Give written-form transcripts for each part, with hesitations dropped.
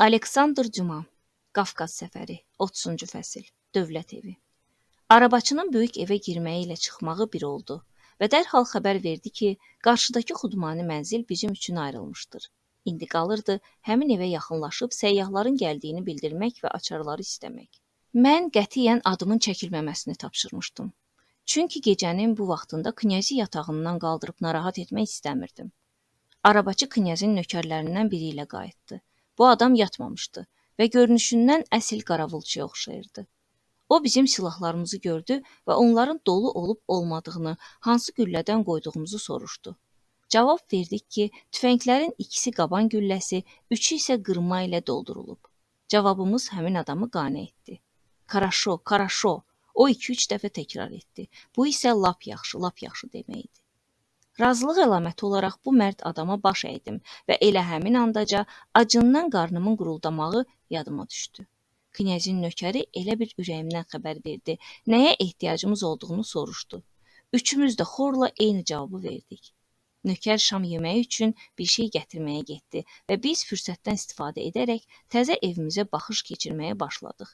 Aleksandr Cuma, Qafqaz səfəri, 30-cu fəsil, Dövlət evi. Arabaçının böyük evə girməyi ilə çıxmağı bir oldu və dərhal xəbər verdi ki, qarşıdakı xudmani mənzil bizim üçün ayrılmışdır. İndi qalırdı həmin evə yaxınlaşıb səyyahların gəldiyini bildirmək və açarları istəmək. Mən qətiyyən adımın çəkilməməsini tapşırmışdım. Çünki gecənin bu vaxtında knyazı yatağından qaldırıb narahat etmək istəmirdim. Arabaçı knyazın nökərlərindən biri ilə qayıtdı. Bu adam yatmamışdı və görünüşündən əsl qaravulçuya oxşayırdı. O bizim silahlarımızı gördü və onların dolu olub-olmadığını, hansı güllədən qoyduğumuzu soruşdu. Cavab verdik ki, tüfənglərin ikisi qaban gülləsi, üçü isə qırma ilə doldurulub. Cavabımız həmin adamı qane etdi. Karaşo, karaşo, o 2-3 dəfə təkrar etdi. Bu isə lap yaxşı demək idi. Razılıq əlaməti olaraq bu mərd adama baş əydim və elə həmin andaca acından qarnımın quruldamağı yadıma düşdü. Knyazın nökəri elə bir ürəyimdən xəbər verdi, nəyə ehtiyacımız olduğunu soruşdu. Üçümüz də xorla eyni cavabı verdik. Nökər şam yeməyi üçün bir şey gətirməyə getdi və biz fürsətdən istifadə edərək təzə evimizə baxış keçirməyə başladıq.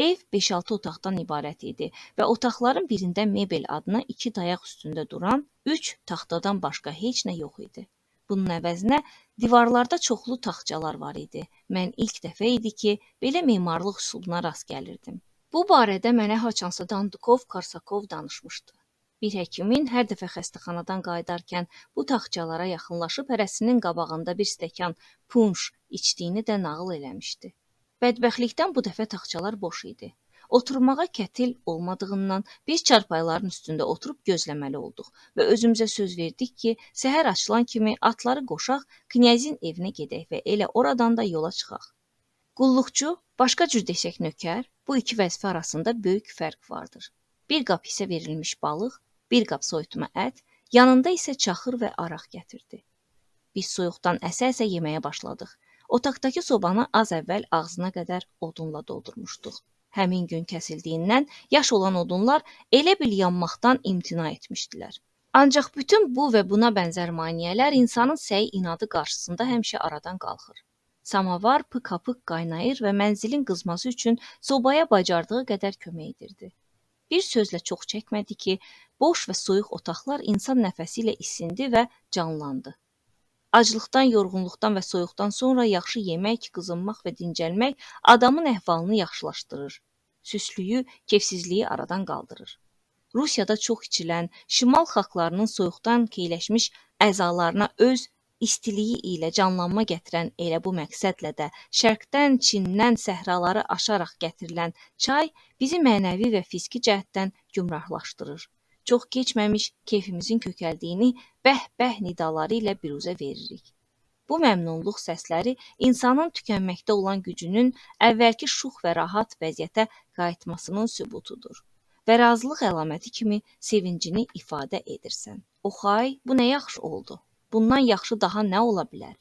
Ev 5-6 otaqdan ibarət idi və otaqların birində mebel adına 2 dayaq üstündə duran 3 taxtadan başqa heç nə yox idi. Bunun əvəzinə divarlarda çoxlu taxtçalar var idi. Mən ilk dəfə idi ki, belə memarlıq üsuluna rast gəlirdim. Bu barədə mənə haçansa Dandukov, Karsakov danışmışdı. Bir həkimin hər dəfə xəstəxanadan qayıdarkən bu taxtçalara yaxınlaşıb hərəsinin qabağında bir stəkan punş içdiyini də nağıl eləmişdi. Bədbəxtlikdən bu dəfə taxtçalar boş idi. Oturmağa kətil olmadığından biz çarpayların üstündə oturub gözləməli olduq və özümüzə söz verdik ki, səhər açılan kimi atları qoşaq, knyazın evinə gedək və elə oradan da yola çıxaq. Qulluqçu, başqa cür desək nökər, bu iki vəzifə arasında böyük fərq vardır. Bir qap isə verilmiş balıq, bir qap soyutma ət, yanında isə çaxır və araq gətirdi. Biz soyuqdan əsə-əsə yeməyə başladıq. Otaqdakı sobanı az əvvəl ağzına qədər odunla doldurmuşduq. Həmin gün kəsildiyindən yaş olan odunlar elə bil yanmaqdan imtina etmişdilər. Ancaq bütün bu və buna bənzər maneələr insanın səy inadı qarşısında həmişə aradan qalxır. Samavar pık-pık qaynayır və mənzilin qızması üçün sobaya bacardığı qədər kömək edirdi. Bir sözlə çox çəkmədi ki, boş və soyuq otaqlar insan nəfəsi ilə isindi və canlandı. Aclıqdan, yorğunluqdan və soyuqdan sonra yaxşı yemək, qızınmaq və dincəlmək adamın əhvalını yaxşılaşdırır. Süslüyü, kefsizliyi aradan qaldırır. Rusiyada çox içilən, şimal xalqlarının soyuqdan keyləşmiş əzalarına öz istiliyi ilə canlanma gətirən elə bu məqsədlə də şərqdən, Çindən səhraları aşaraq gətirilən çay bizi mənəvi və fiziki cəhətdən gümrahlaşdırır. Çox keçməmiş keyfimizin kökəldiyini bəh-bəh nidaları ilə biruzə veririk. Bu məmnunluq səsləri insanın tükənməkdə olan gücünün əvvəlki şux və rahat vəziyyətə qayıtmasının sübutudur və razılıq əlaməti kimi sevincini ifadə edirsən. Oxay, bu nə yaxşı oldu. Bundan yaxşı daha nə ola bilər?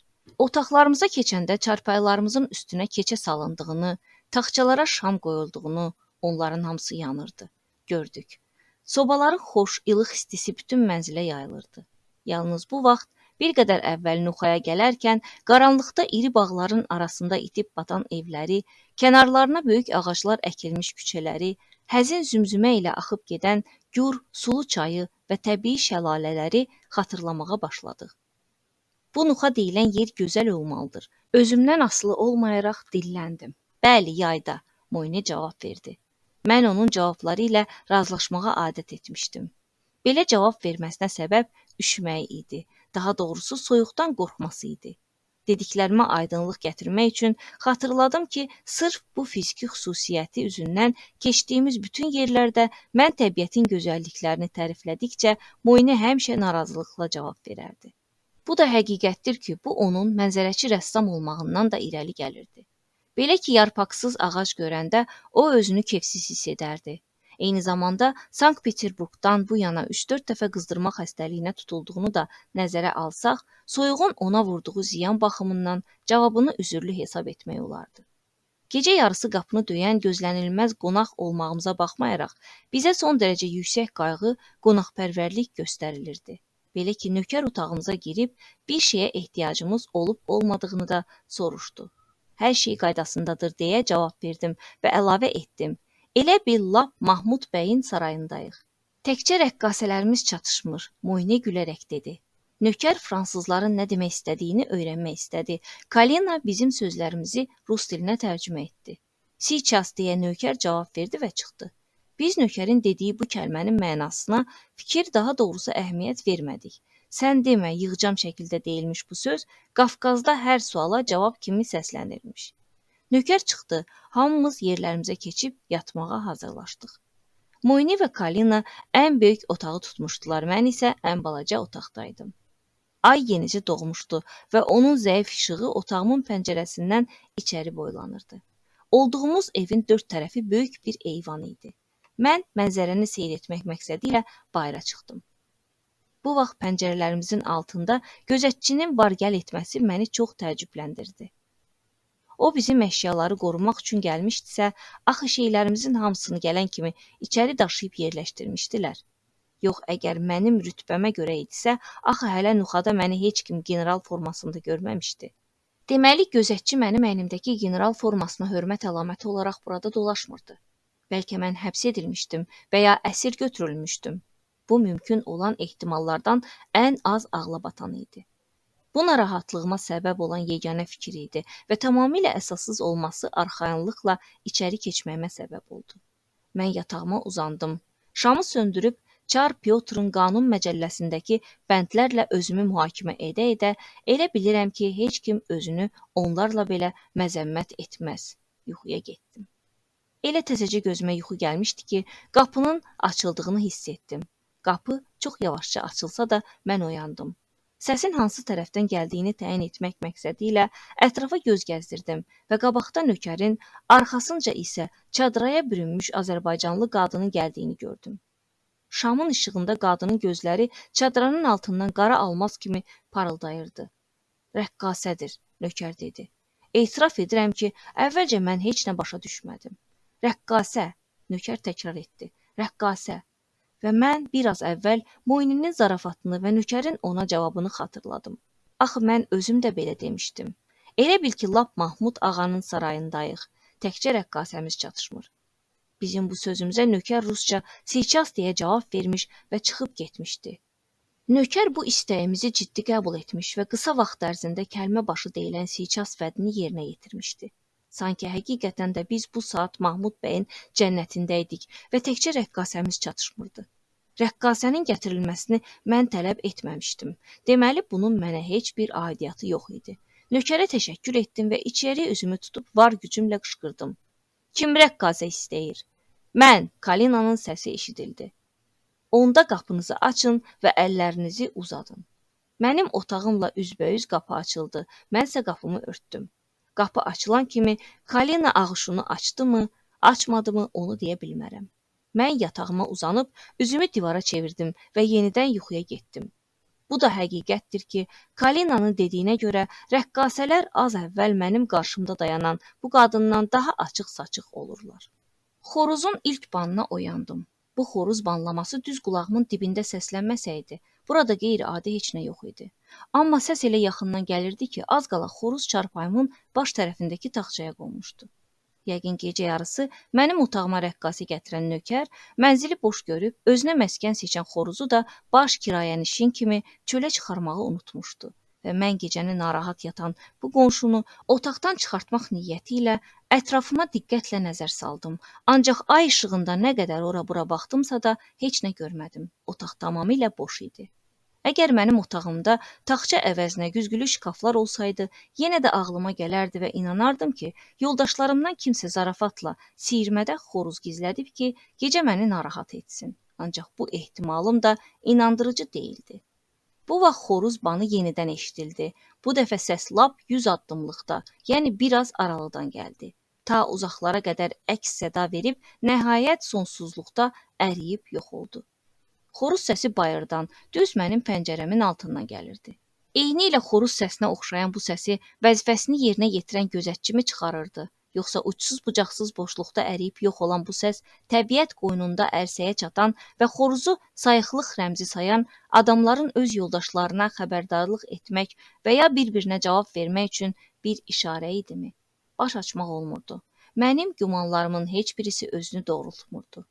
Otaqlarımıza keçəndə çarpayılarımızın üstünə keçə salındığını, taxtçalara şam qoyulduğunu, onların hamısı yanırdı. Gördük. Sobaların xoş, ilıq istisi bütün mənzilə yayılırdı. Yalnız bu vaxt bir qədər əvvəl Nuxaya gələrkən qaranlıqda iri bağların arasında itib batan evləri, kənarlarına böyük ağaclar əkilmiş küçələri, həzin zümzümə ilə axıb gedən gur, sulu çayı və təbii şəlalələri xatırlamağa başladıq. Bu Nuxa deyilən yer gözəl olmalıdır. Özümdən asılı olmayaraq dilləndim. Bəli, yayda, Moyne cavab verdi. Mən onun cavabları ilə razılaşmağa adət etmişdim. Belə cavab verməsinə səbəb üşüməyi idi. Daha doğrusu soyuqdan qorxması idi. Dediklərimə aydınlıq gətirmək üçün xatırladım ki, sırf bu fiziki xüsusiyyəti üzündən keçdiyimiz bütün yerlərdə mən təbiətin gözəlliklərini təriflədikcə Moyne həmişə narazılıqla cavab verərdi. Bu da həqiqətdir ki, bu onun mənzərəçi rəssam olmağından da irəli gəlirdi. Belə ki, yarpaqsız ağac görəndə o özünü kefsiz hiss edərdi. Eyni zamanda Sankt-Peterburqdan bu yana 3-4 dəfə qızdırma xəstəliyinə tutulduğunu da nəzərə alsaq, soyuğun ona vurduğu ziyan baxımından cavabını üzürlü hesab etmək olardı. Gecə yarısı qapını döyən gözlənilməz qonaq olmağımıza baxmayaraq, bizə son dərəcə yüksək qayğı, qonaqpərvərlik göstərilirdi. Belə ki, nökər otağımıza girib bir şeyə ehtiyacımız olub-olmadığını da soruşdu. Hər şey qaydasındadır deyə cavab verdim və əlavə etdim. Elə bil lap Mahmud bəyin sarayındayıq. Təkcə rəqqasələrimiz çatışmır, Moyne gülərək dedi. Nökər fransızların nə demək istədiyini öyrənmək istədi. Kalina bizim sözlərimizi rus dilinə tərcümə etdi. Сейчас deyə nökər cavab verdi və çıxdı. Biz nökərin dediyi bu kəlmənin mənasına fikir, daha doğrusu əhəmiyyət vermədik. Sən demə, yığcam şəkildə deyilmiş bu söz Qafqazda hər suala cavab kimi səslənirmiş. Nökər çıxdı, hamımız yerlərimizə keçib yatmağa hazırlaşdıq. Moyni və Kalina ən böyük otağı tutmuşdular, mən isə ən balaca otaqdaydım. Ay yenicə doğmuşdu və onun zəif işığı otağımın pəncərəsindən içəri boylanırdı. Olduğumuz evin dörd tərəfi böyük bir eyvan idi. Mən mənzərəni seyr etmək məqsədilə bayıra çıxdım. Bu vaxt pəncərələrimizin altında gözətçinin var-gəl etməsi məni çox təəccübləndirdi. O bizim əşyaları qorumaq üçün gəlmişdisə, axı şeylərimizin hamısını gələn kimi içəri daşıyıb yerləşdirmişdilər. Yox, əgər mənim rütbəmə görə idisə, axı hələ Nuxada məni heç kim general formasında görməmişdi. Deməli, gözətçi mənim əynimdəki general formasına hörmət əlaməti olaraq burada dolaşmırdı. Bəlkə mən həbs edilmişdim və ya əsir götürülmüşdüm. Bu mümkün olan ehtimallardan ən az ağla batan idi. Bu narahatlığıma səbəb olan yeganə fikir idi və tamamilə əsassız olması arxayınlıqla içəri keçməyimə səbəb oldu. Mən yatağıma uzandım. Şamı söndürüb Çar Pyotrun qanun məcəlləsindəki bəndlərlə özümü mühakimə edə-edə elə bilirəm ki, heç kim özünü onlarla belə məzəmmət etməz. Yuxuya getdim. Elə təzəcə gözümə yuxu gəlmişdi ki, qapının açıldığını hiss etdim. Qapı çox yavaşca açılsa da mən oyandım. Səsin hansı tərəfdən gəldiyini təyin etmək məqsədi ilə ətrafa göz gəzdirdim və qabaqda nökərin, arxasınca isə çadıraya bürünmüş Azərbaycanlı qadının gəldiyini gördüm. Şamın işığında qadının gözləri çadranın altından qara almaz kimi parıldayırdı. Rəqqasədir, nökər dedi. Etiraf edirəm ki, əvvəlcə mən heç nə başa düşmədim. Rəqqasə, nökər təkrar etdi. Rəqqasə. Və mən biraz əvvəl Moyninin zarafatını və nökərin ona cavabını xatırladım. Axı mən özüm də belə demişdim. Elə bil ki, lap Mahmud ağanın sarayındayıq. Təkcə rəqqasəmiz çatışmır. Bizim bu sözümüzə nökər rusca "сейчас" deyə cavab vermiş və çıxıb getmişdi. Nökər bu istəyimizi ciddi qəbul etmiş və qısa vaxt ərzində kəlmə başı deyilən "сейчас" vədini yerinə yetirmişdi. Sanki həqiqətən də biz bu saat Mahmud bəyin cənnətində idik və təkcə rəqqasəmiz çatışmırdı. Rəqqasənin gətirilməsini mən tələb etməmişdim. Deməli, bunun mənə heç bir aidiyyatı yox idi. Nökərə təşəkkür etdim və içəri üzümü tutub var gücümlə qışqırdım. Kim rəqqasə istəyir? Mən, Kalinanın səsi eşidildi. Onda qapınızı açın və əllərinizi uzadın. Mənim otağımla üzbəüz qapı açıldı. Mənsə qapımı örtdüm. Qapı açılan kimi Kalina ağuşunu açdımı, açmadımı onu deyə bilmərəm. Mən yatağıma uzanıb üzümü divara çevirdim və yenidən yuxuya getdim. Bu da həqiqətdir ki, Kalinanın dediyinə görə rəqqasələr az əvvəl mənim qarşımda dayanan bu qadından daha açıq-saçıq olurlar. Xoruzun ilk banına oyandım. Bu xoruz banlaması düz qulağımın dibində səslənməsəydi, burada qeyri-adi heç nə yox idi. Amma səs elə yaxından gəlirdi ki, az qala xoruz çarpayımın baş tərəfindəki taxçaya qonmuşdu. Yəqin gecə yarısı mənim otağıma rəqqasi gətirən nökər mənzili boş görüb, özünə məskən seçən xoruzu da baş kirayənişin kimi çölə çıxarmağı unutmuşdu. Və mən gecəni narahat yatan bu qonşunu otaqdan çıxartmaq niyyəti ilə ətrafıma diqqətlə nəzər saldım. Ancaq ay işığında nə qədər ora-bura baxdımsa da heç nə görmədim. Otaq tamamilə boş idi. Əgər mənim otağımda taxça əvəzinə güzgülü şkaflar olsaydı, yenə də ağlıma gələrdi və inanardım ki, yoldaşlarımdan kimsə zarafatla siyirmədə xoruz gizlədib ki, gecə məni narahat etsin. Ancaq bu ehtimalım da inandırıcı deyildi. Bu vaxt xoruz banı yenidən eşidildi. Bu dəfə səs lap 100 addımlıqda, yəni biraz aralıdan gəldi. Ta uzaqlara qədər əks səda verib, nəhayət sonsuzluqda əriyib yox oldu. Xoruz səsi bayırdan, düz mənim pəncərəmin altından gəlirdi. Eynilə xoruz səsinə oxşayan bu səsi vəzifəsini yerinə yetirən gözətçimi çıxarırdı. Yoxsa uçsuz-bucaqsız boşluqda əriyib yox olan bu səs təbiət qoynunda ərsəyə çatan və xoruzu sayıqlıq rəmzi sayan adamların öz yoldaşlarına xəbərdarlıq etmək və ya bir-birinə cavab vermək üçün bir işarə idimi? baş açmaq olmurdu. Mənim gümanlarımın heç birisi özünü doğrultmurdu.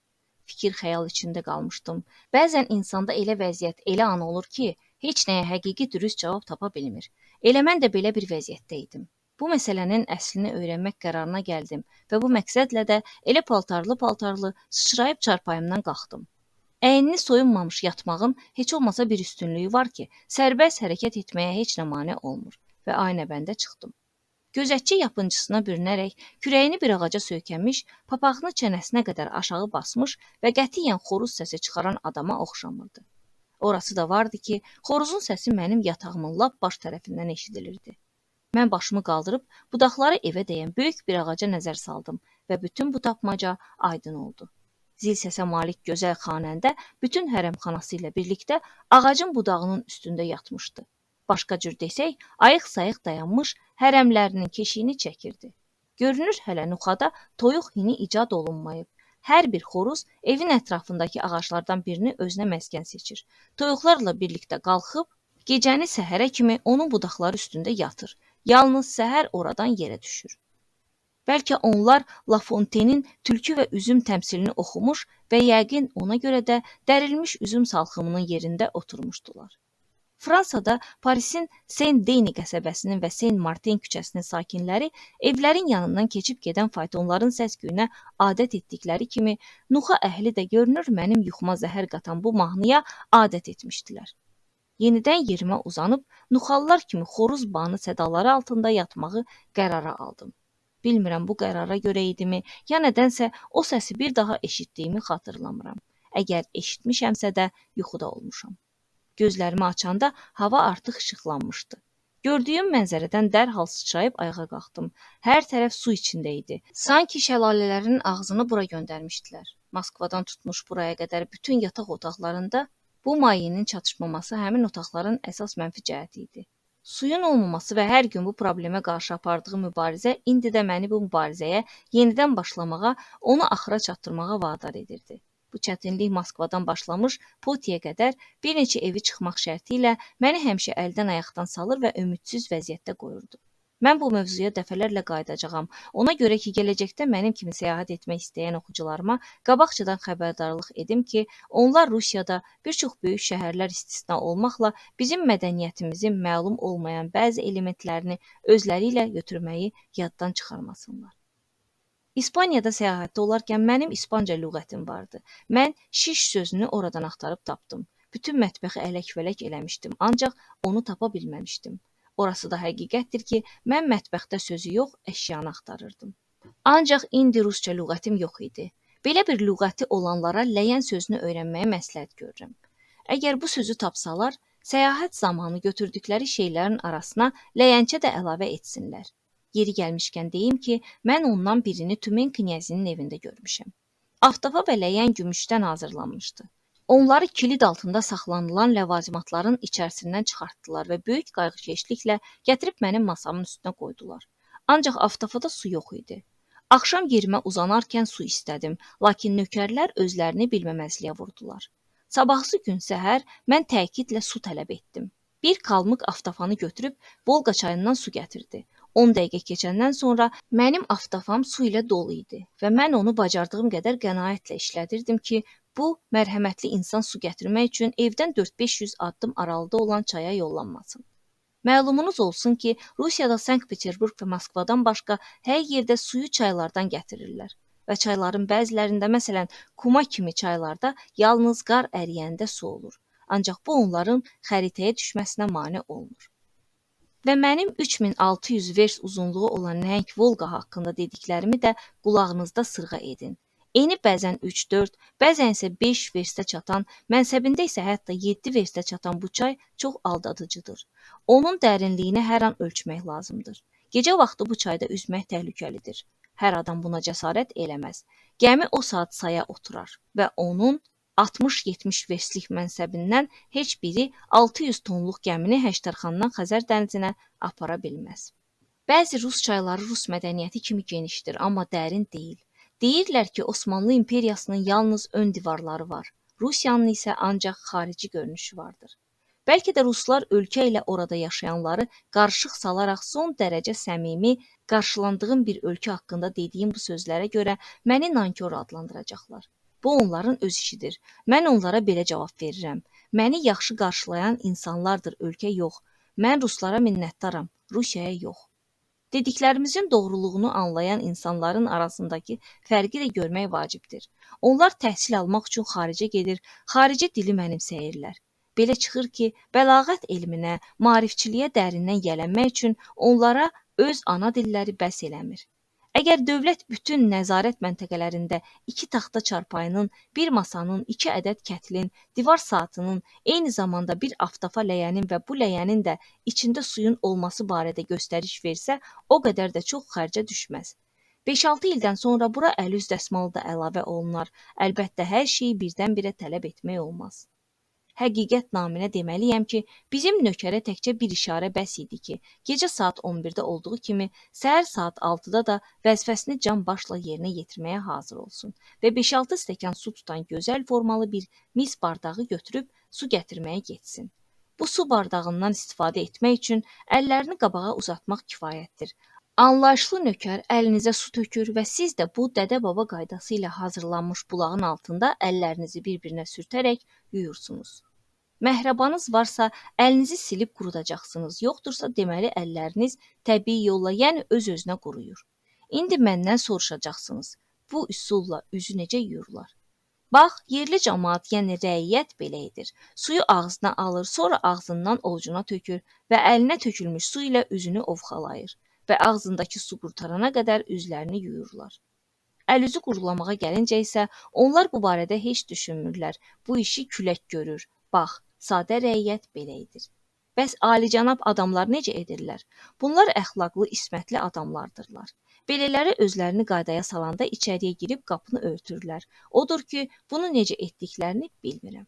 Fikir-xəyal içində qalmışdım. Bəzən insanda elə vəziyyət, elə an olur ki, heç nəyə həqiqi dürüst cavab tapa bilmir. Elə mən də belə bir vəziyyətdə idim. Bu məsələnin əslini öyrənmək qərarına gəldim və bu məqsədlə də elə paltarlı-paltarlı sıçrayıb çarpayımdan qalxdım. Əyinini soyunmamış yatmağın heç olmasa bir üstünlüyü var ki, sərbəst hərəkət etməyə heç nə mane olmur və aynəbəndə çıxdım. Gözətçi yapıncısına bürünərək kürəyini bir ağaca söykənmiş, papağını çənəsinə qədər aşağı basmış və qətiyyən xoruz səsi çıxaran adama oxşamırdı. Orası da vardı ki, xoruzun səsi mənim yatağımın lap baş tərəfindən eşidilirdi. Mən başımı qaldırıb budaqları evə dəyən böyük bir ağaca nəzər saldım və bütün bu tapmaca aydın oldu. Zil səsə malik gözəl xanəndə bütün hərəmxanası ilə birlikdə ağacın budağının üstündə yatmışdı. Başqa cür desək, ayıq-sayıq dayanmış, hərəmlərinin keşiyini çəkirdi. Görünür hələ nuxada toyuq hini icad olunmayıb. Hər bir xoruz evin ətrafındakı ağaclardan birini özünə məskən seçir. Toyuqlarla birlikdə qalxıb, gecəni səhərə kimi onun budaqları üstündə yatır. Yalnız səhər oradan yerə düşür. Bəlkə onlar La Fontaine'in tülkü və üzüm təmsilini oxumuş və yəqin ona görə də dərilmiş üzüm salxımının yerində oturmuşdular. Fransada Parisin Saint-Denis qəsəbəsinin və Saint-Martin küçəsinin sakinləri evlərin yanından keçib gedən faytonların səs-küyünə adət etdikləri kimi, Nuxa əhli də görünür mənim yuxuma zəhər qatan bu mahnıya adət etmişdilər. Yenidən yerimə uzanıb, Nuxallar kimi xoruz banı sədaları altında yatmağı qərara aldım. Bilmirəm bu qərara görə idimi, ya nədənsə o səsi bir daha eşitdiyimi xatırlamıram. Əgər eşitmişəmsə də yuxuda olmuşam. Gözlərimi açanda hava artıq işıqlanmışdı. Gördüyüm mənzərədən dərhal sıçrayıb ayağa qalxdım. Hər tərəf su içində idi. Sanki şəlalələrin ağzını bura göndərmişdilər. Moskvadan tutmuş buraya qədər bütün yataq otaqlarında bu mayenin çatışmaması həmin otaqların əsas mənfi cəhəti idi. Suyun olmaması və hər gün bu problemə qarşı apardığı mübarizə indi də məni bu mübarizəyə yenidən başlamağa, onu axıra çatdırmağa vadar edirdi. Bu çətinlik Moskvadan başlamış, Potiyə qədər bir neçə evi çıxmaq şərti ilə məni həmişə əldən ayaqdan salır və ümidsiz vəziyyətdə qoyurdu. Mən bu mövzuya dəfələrlə qayıdacağam. Ona görə ki, gələcəkdə mənim kimi səyahət etmək istəyən oxucularıma qabaqcadan xəbərdarlıq edim ki, onlar Rusiyada bir çox böyük şəhərlər istisna olmaqla bizim mədəniyyətimizin məlum olmayan bəzi elementlərini özləri ilə götürməyi yaddan çıxarmasınlar. İspaniyada səyahətdə olarkən mənim İspanca lüğətim vardı. Mən şiş sözünü oradan axtarıb tapdım. Bütün mətbəxi ələk-vələk eləmişdim, ancaq onu tapa bilməmişdim. Orası da həqiqətdir ki, mən mətbəxdə sözü yox, əşyanı axtarırdım. Ancaq indi rusca lüğətim yox idi. Belə bir lüğəti olanlara ləyən sözünü öyrənməyə məsləhət görürəm. Əgər bu sözü tapsalar, səyahət zamanı götürdükləri şeylərin arasına ləyəncə də əlavə etsinlər. Yeri gəlmişkən deyim ki, mən ondan birini Tümen knyazinin evində görmüşəm. Aftafa və ləyən gümüşdən hazırlanmışdı. Onları kilid altında saxlanılan ləvazimatların içərisindən çıxartdılar və böyük qayğıkeşliklə gətirib mənim masamın üstünə qoydular. Ancaq aftafada su yox idi. Axşam yerimə uzanarkən su istədim, lakin nökərlər özlərini bilməməzliyə vurdular. Sabahsı gün səhər mən təkidlə su tələb etdim. Bir kalmıq aftafanı götürüb Volqa çayından su gətirdi. 10 dəqiqə keçəndən sonra mənim aftafam su ilə dolu idi və mən onu bacardığım qədər qənaətlə işlədirdim ki, bu mərhəmətli insan su gətirmək üçün evdən 4-500 addım aralıda olan çaya yollanmasın. Məlumunuz olsun ki, Rusiyada Sankt-Peterburq və Moskvadan başqa hər yerdə suyu çaylardan gətirirlər və çayların bəzilərində, məsələn, Kuma kimi çaylarda yalnız qar əriyəndə su olur. Ancaq bu onların xəritəyə düşməsinə mane olmur. Və mənim 3600 vers uzunluğu olan nəhəng Volqa haqqında dediklərimi də qulağınızda sırğa edin. Eni bəzən 3-4, bəzən isə 5 versdə çatan, mənsəbində isə hətta 7 versdə çatan bu çay çox aldadıcıdır. Onun dərinliyini hər an ölçmək lazımdır. Gecə vaxtı bu çayda üzmək təhlükəlidir. Hər adam buna cəsarət eləməz. Gəmi o saat saya oturar və onun 60-70 verslik mənsəbindən heç biri 600 tonluq gəmini Həştərxandan Xəzər dənizinə apara bilməz. Bəzi rus çayları rus mədəniyyəti kimi genişdir, amma dərin deyil. Deyirlər ki, Osmanlı imperiyasının yalnız ön divarları var. Rusiyanın isə ancaq xarici görünüşü vardır. Bəlkə də ruslar ölkə ilə orada yaşayanları qarışıq salaraq son dərəcə səmimi qarşılandığım bir ölkə haqqında dediyim bu sözlərə görə məni nankor adlandıracaqlar. Bu onların öz işidir. Mən onlara belə cavab verirəm. Məni yaxşı qarşılayan insanlardır ölkə yox. Mən ruslara minnətdaram, Rusiyaya yox. Dediklərimizin doğruluğunu anlayan insanların arasındakı fərqi də görmək vacibdir. Onlar təhsil almaq üçün xaricə gedir, xarici dili mənimsəyirlər. Belə çıxır ki, bəlağət elminə, maarifçiliyə dərindən yələnmək üçün onlara öz ana dilləri bəs eləmir. Əgər dövlət bütün nəzarət məntəqələrində 2 taxta çarpayının, bir masanın, 2 ədəd kətlin, divar saatının, eyni zamanda bir avtofa ləyənin və bu ləyənin də içində suyun olması barədə göstəriş versə, o qədər də çox xərcə düşməz. 5-6 ildən sonra bura əl-üz dəsmalı da əlavə olunar. Əlbəttə hər şeyi birdən-birə tələb etmək olmaz. Həqiqət naminə deməliyəm ki, bizim nökərə təkcə bir işarə bəs idi ki, gecə saat 11-də olduğu kimi səhər saat 6-da da vəzifəsini can başla yerinə yetirməyə hazır olsun və 5-6 stəkan su tutan gözəl formalı bir mis bardağı götürüb su gətirməyə getsin. Bu su bardağından istifadə etmək üçün əllərini qabağa uzatmaq kifayətdir. Anlayışlı nökər əlinizə su tökür və siz də bu dədə-baba qaydası ilə hazırlanmış bulağın altında əllərinizi bir-birinə sürtərək yuyursunuz. Məhrəbanız varsa əlinizi silib qurudacaqsınız, yoxdursa deməli əlləriniz təbii yolla, yəni öz-özünə quruyur. İndi məndən soruşacaqsınız, bu üsulla üzü necə yuyurlar? Bax, yerli cəmaət, yəni rəiyyət belə edir. Suyu ağzına alır, sonra ağzından ovucuna tökür və əlinə tökülmüş su ilə üzünü ovxalayır və ağzındakı su qurtarana qədər üzlərini yuyurlar. Əl-üzü qurulamağa gəlincə isə onlar bu barədə heç düşünmürlər. Bu işi külək görür. Bax, sadə rəiyyət belə edir. Bəs alicənab adamlar necə edirlər? Bunlar əxlaqlı, ismətli adamlardırlar. Belələri özlərini qaydaya salanda içəriyə girib qapını örtürlər. Odur ki, bunu necə etdiklərini bilmirəm.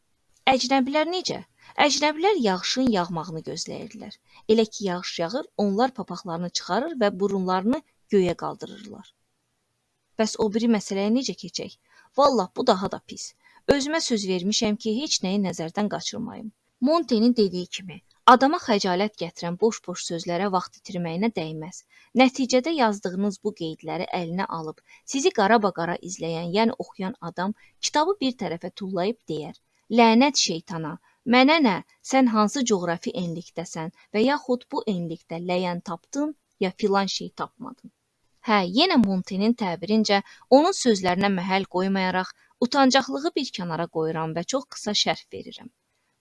Əcnəbilər necə? Əcnəbilər yağışın yağmağını gözləyirlər. Elə ki, yağış yağır, onlar papaqlarını çıxarır və burunlarını göyə qaldırırlar. Bəs o biri məsələyə necə keçək? Vallah, bu daha da pis. Özümə söz vermişəm ki, heç nəyi nəzərdən qaçırmayım. Montenin dediyi kimi, adama xəcalət gətirən boş-boş sözlərə vaxt itirməyinə dəyməz. Nəticədə yazdığınız bu qeydləri əlinə alıb, sizi qara-qara izləyən, yəni oxuyan adam kitabı bir tərəfə tullayıb deyər: Lənət şeytana, mənə nə, sən hansı coğrafi enlikdəsən və yaxud bu enlikdə ləyən tapdın, ya filan şey tapmadın. Hə, yenə Montenin təbirincə, onun sözlərinə məhəl qoymayaraq, utancaqlığı bir kənara qoyuram və çox qısa şərh verirəm.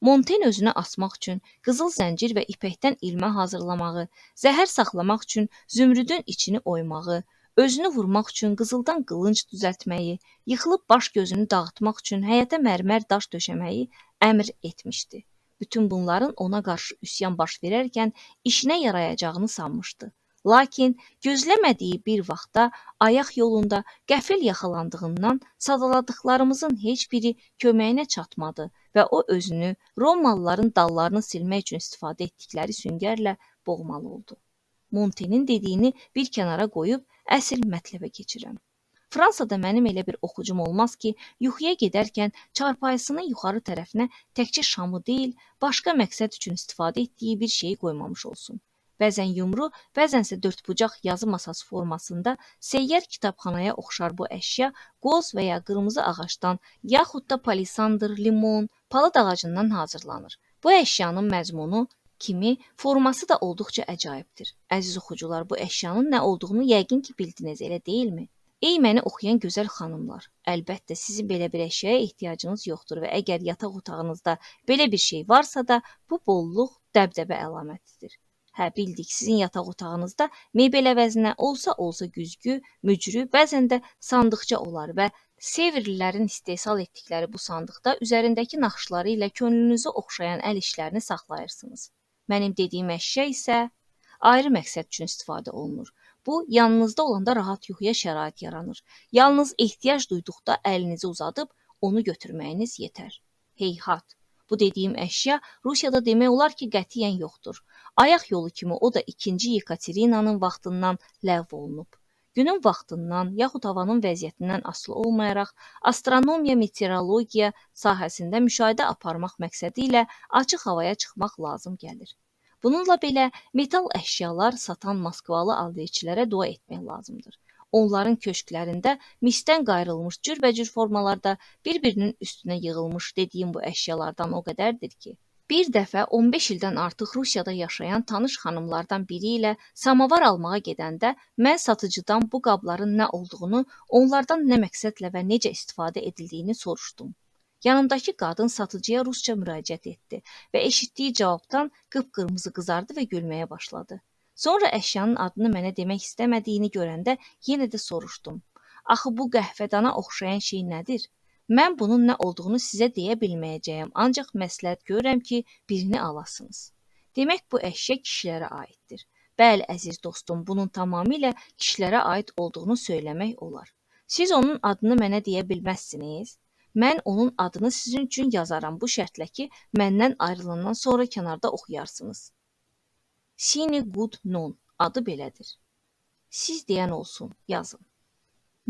Monten özünü asmaq üçün qızıl zəncir və ipəkdən ilmə hazırlamağı, zəhər saxlamaq üçün zümrüdün içini oymağı, özünü vurmaq üçün qızıldan qılınc düzəltməyi, yıxılıb baş gözünü dağıtmaq üçün həyətə mərmər daş döşəməyi əmr etmişdi. Bütün bunların ona qarşı üsyan baş verərkən işinə yarayacağını sanmışdı. Lakin gözləmədiyi bir vaxtda ayaq yolunda qəfil yaxalandığından sadaladıqlarımızın heç biri köməyinə çatmadı və o özünü Romalıların dallarını silmək üçün istifadə etdikləri süngərlə boğmalı oldu. Montenin dediyini bir kənara qoyub əsl mətləbə keçirəm. Fransada mənim elə bir oxucum olmaz ki, yuxuya gedərkən çarpayısının yuxarı tərəfinə təkcə şamı deyil, başqa məqsəd üçün istifadə etdiyi bir şeyi qoymamış olsun. Bəzən yumru, bəzənsə dördbucaq yazı masası formasında seyyar kitabxanaya oxşar bu əşya qoz və ya qırmızı ağacdan, yaxud da palisandr, limon, palıd ağacından hazırlanır. Bu əşyanın məzmunu kimi forması da olduqca əcaibdir. Əziz oxucular, bu əşyanın nə olduğunu yəqin ki bildiniz, elə deyilmi? Ey məni oxuyan gözəl xanımlar, əlbəttə sizin belə bir əşyaya ehtiyacınız yoxdur və əgər yataq otağınızda belə bir şey varsa da bu bolluq dəbdəbə əlamətidir. Hə, bildik, sizin yataq otağınızda mebel əvəzinə olsa güzgü, mücrü, bəzən də sandıqca olar və Sevrlilərin istehsal etdikləri bu sandıqda üzərindəki naxışları ilə könlünüzü oxşayan əl işlərini saxlayırsınız. Mənim dediyim əşya isə ayrı məqsəd üçün istifadə olunur. Bu, yanınızda olanda rahat yuxuya şərait yaranır. Yalnız ehtiyac duyduqda əlinizi uzadıb onu götürməyiniz yetər. Heyhat! Bu dediyim əşya Rusiyada demək olar ki, qətiyyən yoxdur. Ayaq yolu kimi o da 2. Yekaterinanın vaxtından ləğv olunub. Günün vaxtından, yaxud havanın vəziyyətindən asılı olmayaraq, astronomiya, meteorologiya sahəsində müşahidə aparmaq məqsədi ilə açıq havaya çıxmaq lazım gəlir. Bununla belə, metal əşyalar satan Moskvalı alverçilərə dua etmək lazımdır. Onların köşklərində misdən qayrılmış cürbəcür formalarda bir-birinin üstünə yığılmış dediyim bu əşyalardan o qədərdir ki, bir dəfə 15 ildən artıq Rusiyada yaşayan tanış xanımlardan biri ilə samavar almağa gedəndə mən satıcıdan bu qabların nə olduğunu, onlardan nə məqsədlə və necə istifadə edildiyini soruşdum. Yanımdakı qadın satıcıya rusca müraciət etdi və eşitdiyi cavabdan qıpqırmızı qızardı və gülməyə başladı. Sonra əşyanın adını mənə demək istəmədiyini görəndə yenə də soruşdum. Axı bu qəhvədana oxşayan şey nədir? Mən bunun nə olduğunu sizə deyə bilməyəcəyəm, ancaq məsləhət görürəm ki, birini alasınız. Demək bu əşya kişilərə aiddir. Bəli, əziz dostum, bunun tamamilə kişilərə aid olduğunu söyləmək olar. Siz onun adını mənə deyə bilməzsiniz. Mən onun adını sizin üçün yazaram bu şərtlə ki, məndən ayrılandan sonra kənarda oxuyarsınız. Sini Good Non adı belədir. Siz deyən olsun, yazın.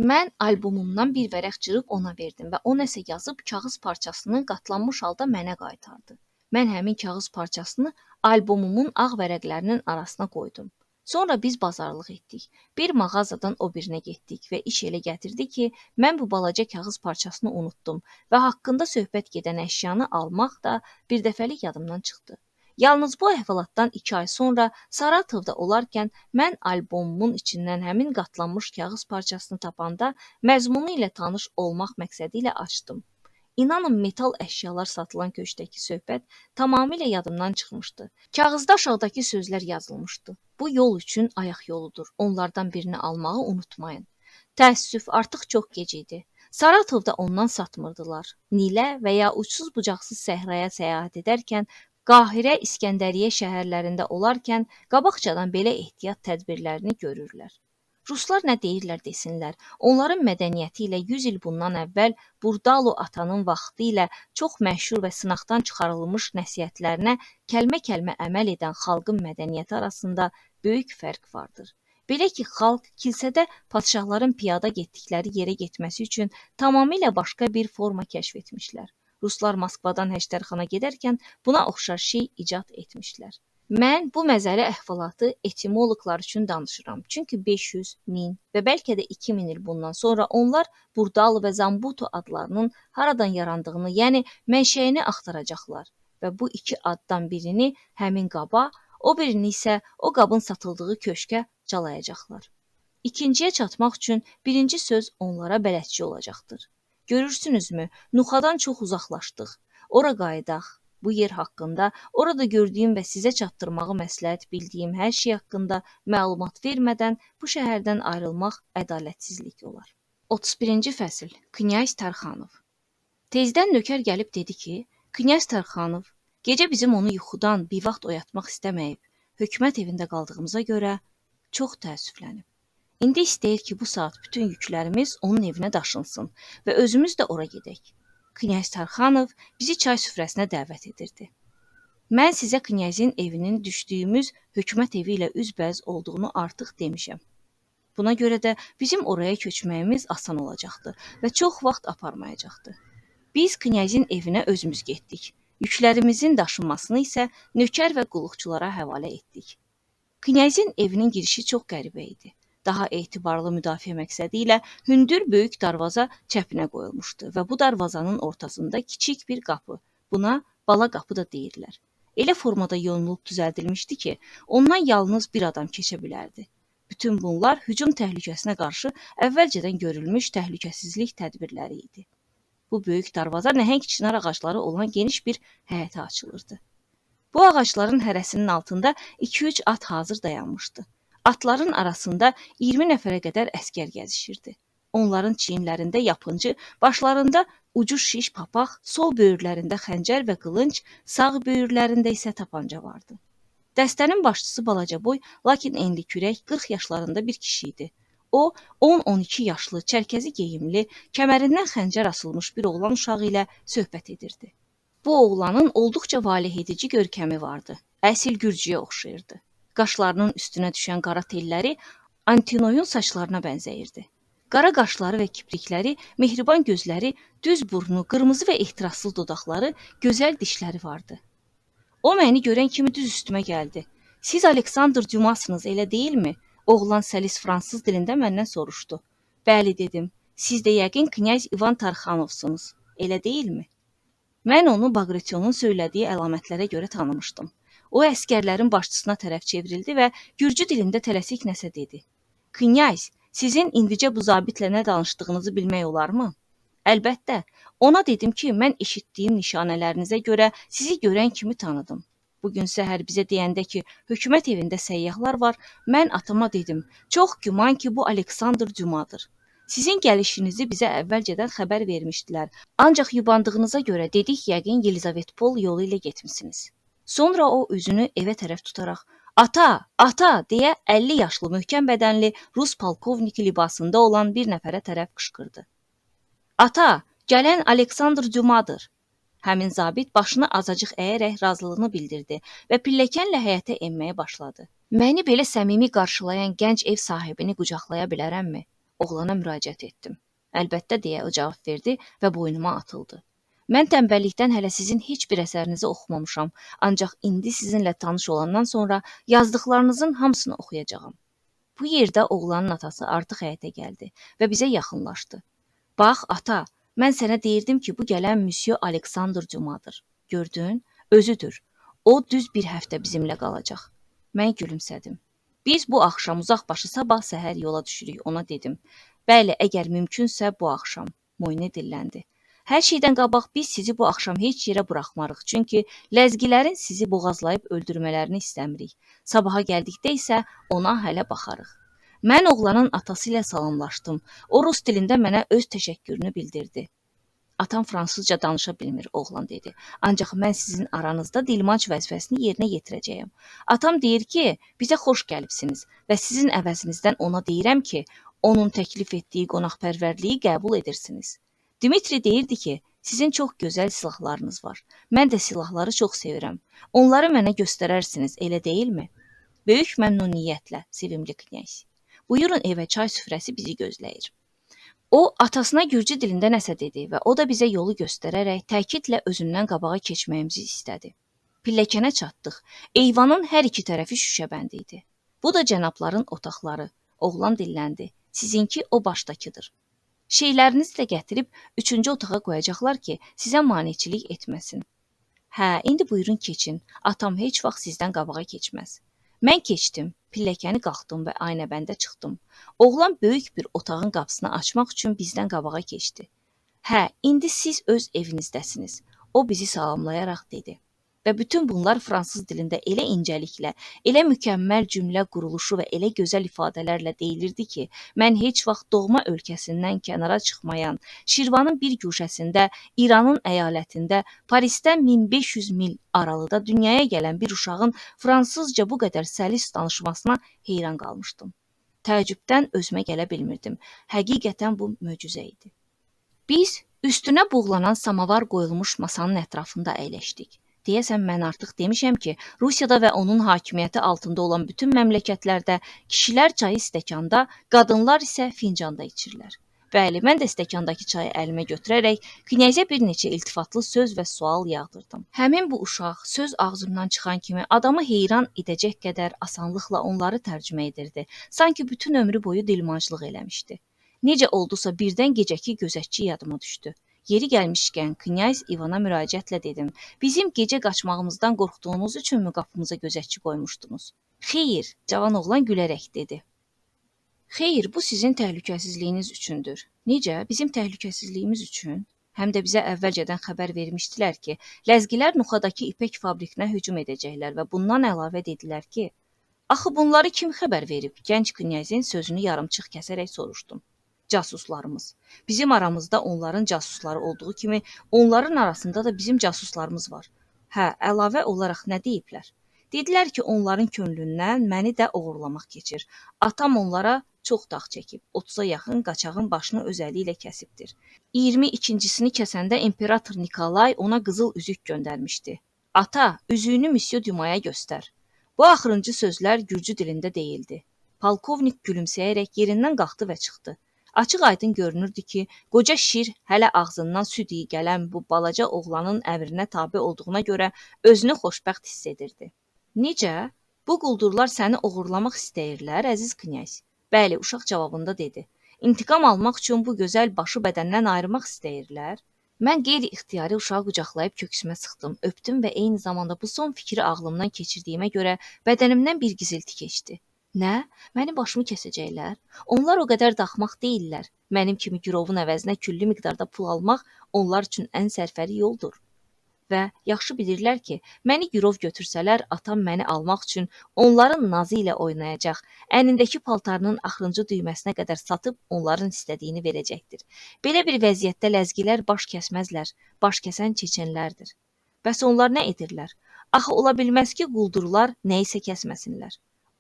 Mən albomumdan bir vərəq cırıb ona verdim və o nəsə yazıb kağız parçasını qatlanmış halda mənə qaytardı. Mən həmin kağız parçasını albomumun ağ vərəqlərinin arasına qoydum. Sonra biz bazarlıq etdik. Bir mağazadan o birinə getdik və iş elə gətirdi ki, mən bu balaca kağız parçasını unutdum və haqqında söhbət gedən əşyanı almaq da bir dəfəlik yadımdan çıxdı. Yalnız bu əhvalatdan 2 ay sonra Saratovda olarkən mən albomumun içindən həmin qatlanmış kağız parçasını tapanda məzmunu ilə tanış olmaq məqsədi ilə açdım. İnanın, metal əşyalar satılan köşkdəki söhbət tamamilə yadımdan çıxmışdı. Kağızda aşağıdakı sözlər yazılmışdı. Bu yol üçün ayaq yoludur. Onlardan birini almağı unutmayın. Təəssüf, artıq çox gec idi. Saratovda ondan satmırdılar. Nilə və ya uçsuz bucaqsız səhraya səyahət edərkən Qahirə, İskəndəriyyə şəhərlərində olarkən qabaqcadan belə ehtiyat tədbirlərini görürlər. Ruslar nə deyirlər desinlər, onların mədəniyyəti ilə 100 il bundan əvvəl Burdalo atanın vaxtı ilə çox məşhur və sınaqdan çıxarılmış nəsihətlərinə kəlmə-kəlmə əməl edən xalqın mədəniyyəti arasında böyük fərq vardır. Belə ki, xalq kilsədə padşahların piyada getdikləri yerə getməsi üçün tamamilə başqa bir forma kəşf etmişlər. Ruslar Moskvadan Həştərxana gedərkən buna oxşar şey icad etmişlər. Mən bu məzəli əhvalatı etimoloqlar üçün danışıram. Çünki 500, 1000 və bəlkə də 2000 il bundan sonra onlar Burdalo və Zambutu adlarının haradan yarandığını, yəni mənşəyini axtaracaqlar və bu iki addan birini həmin qaba, o birini isə o qabın satıldığı köşkə calayacaqlar. İkinciyə çatmaq üçün birinci söz onlara bələdçi olacaqdır. Görürsünüzmü, Nuxadan çox uzaqlaşdıq. Ora qayıdaq. Bu yer haqqında, orada gördüyüm və sizə çatdırmağı məsləhət bildiyim hər şey haqqında məlumat vermədən bu şəhərdən ayrılmaq ədalətsizlik olar. 31-ci fəsil. Knyaz Tarxanov. Tezdən nökər gəlib dedi ki, Knyaz Tarxanov, gecə bizim onu yuxudan bir vaxt oyatmaq istəməyib, hökumət evində qaldığımıza görə çox təəssüflənib. İndi istəyir ki, bu saat bütün yüklərimiz onun evinə daşınsın və özümüz də ora gedək. Knyaz Tarxanov bizi çay süfrəsinə dəvət edirdi. Mən sizə knyazın evinin düşdüyümüz hökumət evi ilə üzbəüz olduğunu artıq demişəm. Buna görə də bizim oraya köçməyimiz asan olacaqdı və çox vaxt aparmayacaqdı. Biz knyazın evinə özümüz getdik. Yüklərimizin daşınmasını isə nökər və qulluqçulara həvalə etdik. Knyazın evinin girişi çox qəribə idi. Daha etibarlı müdafiə məqsədi ilə hündür böyük darvaza çəpinə qoyulmuşdu və bu darvazanın ortasında kiçik bir qapı, buna bala qapı da deyirlər. Elə formada yonulub düzəldilmişdi ki, ondan yalnız bir adam keçə bilərdi. Bütün bunlar hücum təhlükəsinə qarşı əvvəlcədən görülmüş təhlükəsizlik tədbirləri idi. Bu böyük darvaza nəhəng çınar ağacları olan geniş bir həyətə açılırdı. Bu ağacların hərəsinin altında 2-3 at hazır dayanmışdı. Atların arasında 20 nəfərə qədər əskər gəzişirdi. Onların çiyinlərində yapıncı, başlarında ucu şiş papaq, sol böyürlərində xəncər və qılınc, sağ böyürlərində isə tapanca vardı. Dəstənin başçısı balaca boy, lakin enli kürək 40 yaşlarında bir kişi idi. O, 10-12 yaşlı, çərkəzi geyimli, kəmərindən xəncər asılmış bir oğlan uşağı ilə söhbət edirdi. Bu oğlanın olduqca valehedici görkəmi vardı. Əsil gürcüyə oxşayırdı. Qaşlarının üstünə düşən qara telləri Antinoyun saçlarına bənzəyirdi. Qara qaşları və kiprikləri, mehriban gözləri, düz burnu, qırmızı və ehtiraslı dodaqları, gözəl dişləri vardı. O məni görən kimi düz üstümə gəldi. Siz Aleksandr Dumasınız, elə deyilmi? Oğlan səlis fransız dilində məndən soruşdu. Bəli dedim. Siz də yəqin knyaz İvan Tarxanovsunuz, elə deyilmi? Mən onu Bagrationun söylədiyi əlamətlərə görə tanımışdım. O əskərlərin başçısına tərəf çevrildi və gürcü dilində tələsik nəsə dedi. Knyaz, sizin indicə bu zabitlə nə danışdığınızı bilmək olarmı? Əlbəttə, ona dedim ki, mən eşitdiyim nişanələrinizə görə sizi görən kimi tanıdım. Bugün səhər bizə deyəndə ki, hökumət evində səyyahlar var, mən atama dedim, çox güman ki, bu Aleksandr Dumadır. Sizin gəlişinizi bizə əvvəlcədən xəbər vermişdilər, ancaq yubandığınıza görə dedik yəqin Yelizavetpol yolu ilə getmisiniz. Sonra o üzünü evə tərəf tutaraq, ata, ata deyə 50 yaşlı möhkəm bədənli Rus polkovniki libasında olan bir nəfərə tərəf qışqırdı. Ata, gələn Aleksandr Dumadır. Həmin zabit başını azacıq əyərək razılığını bildirdi və pilləkənlə həyətə enməyə başladı. Məni belə səmimi qarşılayan gənc ev sahibini qucaqlaya bilərəmmi? Oğlana müraciət etdim. Əlbəttə deyə o cavab verdi və boynuma atıldı. Mən tənbəllikdən hələ sizin heç bir əsərinizi oxumamışam, ancaq indi sizinlə tanış olandan sonra yazdıqlarınızın hamısını oxuyacağam. Bu yerdə oğlanın atası artıq həyətə gəldi və bizə yaxınlaşdı. Bax, ata, mən sənə deyirdim ki, bu gələn Müsyo Aleksandr Dumadır. Gördün? Özüdür. O düz bir həftə bizimlə qalacaq. Mən gülümsədim. Biz bu axşam uzaqbaşı sabah səhər yola düşürük, ona dedim. Bəli, əgər mümkünsə bu axşam. Moyne dilləndi. Hər şeydən qabaq biz sizi bu axşam heç yerə buraxmarıq, çünki ləzgilərin sizi boğazlayıb öldürmələrini istəmirik. Sabaha gəldikdə isə ona hələ baxarıq. Mən oğlanın atası ilə salamlaşdım. O rus dilində mənə öz təşəkkürünü bildirdi. Atam fransızca danışa bilmir, oğlan dedi. Ancaq mən sizin aranızda dilmanc vəzifəsini yerinə yetirəcəyəm. Atam deyir ki, bizə xoş gəlibsiniz və sizin əvəzinizdən ona deyirəm ki, onun təklif etdiyi qonaqpərvərliyi qəbul edirsiniz. Dimitri deyirdi ki, sizin çox gözəl silahlarınız var. Mən də silahları çox sevirəm. Onları mənə göstərərsiniz, elə deyilmi? Böyük məmnuniyyətlə, sevimli knyaz. Buyurun evə, çay süfrəsi bizi gözləyir. O, atasına gürcü dilində nəsə dedi və o da bizə yolu göstərərək təkidlə özündən qabağa keçməyimizi istədi. Pilləkənə çatdıq. Eyvanın hər iki tərəfi şüşəbənd idi. Bu da cənabların otaqları. Oğlan dilləndi. Sizinki o başdakıdır. Şeylərinizi də gətirib 3-cü otağa qoyacaqlar ki, sizə maneçilik etməsin. Hə, indi buyurun keçin. Atam heç vaxt sizdən qabağa keçməz. Mən keçdim, pilləkəni qalxdım və aynəbəndə çıxdım. Oğlan böyük bir otağın qapısını açmaq üçün bizdən qabağa keçdi. Hə, indi siz öz evinizdəsiniz. O bizi salamlayaraq dedi. Və bütün bunlar fransız dilində elə incəliklə, elə mükəmməl cümlə quruluşu və elə gözəl ifadələrlə deyilirdi ki, mən heç vaxt doğma ölkəsindən kənara çıxmayan, Şirvanın bir güşəsində, İranın əyalətində, Parisdən 1500 mil aralıda dünyaya gələn bir uşağın fransızca bu qədər səlis danışmasına heyran qalmışdım. Təəccübdən özümə gələ bilmirdim. Həqiqətən bu möcüzə idi. Biz üstünə buğlanan samavar qoyulmuş masanın ətrafında əyləşdik. Deyəsən, mən artıq demişəm ki, Rusiyada və onun hakimiyyəti altında olan bütün məmləkətlərdə kişilər çayı stəkanda, qadınlar isə fincanda içirlər. Bəli, mən də stəkandakı çayı əlimə götürərək knyazə bir neçə iltifatlı söz və sual yağdırdım. Həmin bu uşaq söz ağzımdan çıxan kimi adamı heyran edəcək qədər asanlıqla onları tərcümə edirdi. Sanki bütün ömrü boyu dilmanclıq eləmişdi. Necə oldusa birdən gecəki gözətçi yadıma düşdü. Yeri gəlmişkən knyaz İvana müraciətlə dedim. Bizim gecə qaçmağımızdan qorxduğunuz üçünmü qapımıza gözətçi qoymuşdunuz? Xeyr, cavan oğlan gülərək dedi. Xeyr, bu sizin təhlükəsizliyiniz üçündür. Necə? Bizim təhlükəsizliyimiz üçün? Həm də bizə əvvəlcədən xəbər vermişdilər ki, ləzgilər Nuxadakı ipək fabrikinə hücum edəcəklər və bundan əlavə dedilər ki, axı bunları kim xəbər verib? Gənc knyazın sözünü yarımçıq kəsərək soruşdum. Casuslarımız. Bizim aramızda onların casusları olduğu kimi, onların arasında da bizim casuslarımız var. Hə, əlavə olaraq nə deyiblər? Dedilər ki, onların könlündən məni də oğurlamaq keçir. Atam onlara çox dağ çəkib, 30-a yaxın qaçağın başını öz əli ilə kəsibdir. 22-cisini kəsəndə İmperator Nikolay ona qızıl üzük göndərmişdi. Ata, üzüyünü Müsyo Dumaya göstər. Bu axırıncı sözlər gürcü dilində deyildi. Polkovnik gülümsəyərək yerindən qalxdı və çıxdı. Açıq-aydın görünürdü ki, qoca şir hələ ağzından süd iyi gələn bu balaca oğlanın əmrinə tabe olduğuna görə özünü xoşbəxt hiss edirdi. Necə? Bu quldurlar səni oğurlamaq istəyirlər, əziz knyaz. Bəli, uşaq cavabında dedi. İntiqam almaq üçün bu gözəl başı bədəndən ayırmaq istəyirlər. Mən qeyri-ixtiyari uşağı qucaqlayıb köksümə sıxdım, öpdüm və eyni zamanda bu son fikri ağlımdan keçirdiyimə görə bədənimdən bir gizilti keçdi. Nə? Mənim başımı kəsəcəklər? Onlar o qədər də axmaq deyillər. Mənim kimi girovun əvəzinə küllü miqdarda pul almaq onlar üçün ən sərfəli yoldur. Və yaxşı bilirlər ki, məni girov götürsələr, atam məni almaq üçün onların nazı ilə oynayacaq, əlindəki paltarının axırıncı düyməsinə qədər satıb onların istədiyini verəcəkdir. Belə bir vəziyyətdə ləzgilər baş kəsməzlər, baş kəsən çeçenlərdir. Bəs onlar nə edirlər? Axı ola bilməz ki, quldurlar nə isə kəsməsinlər.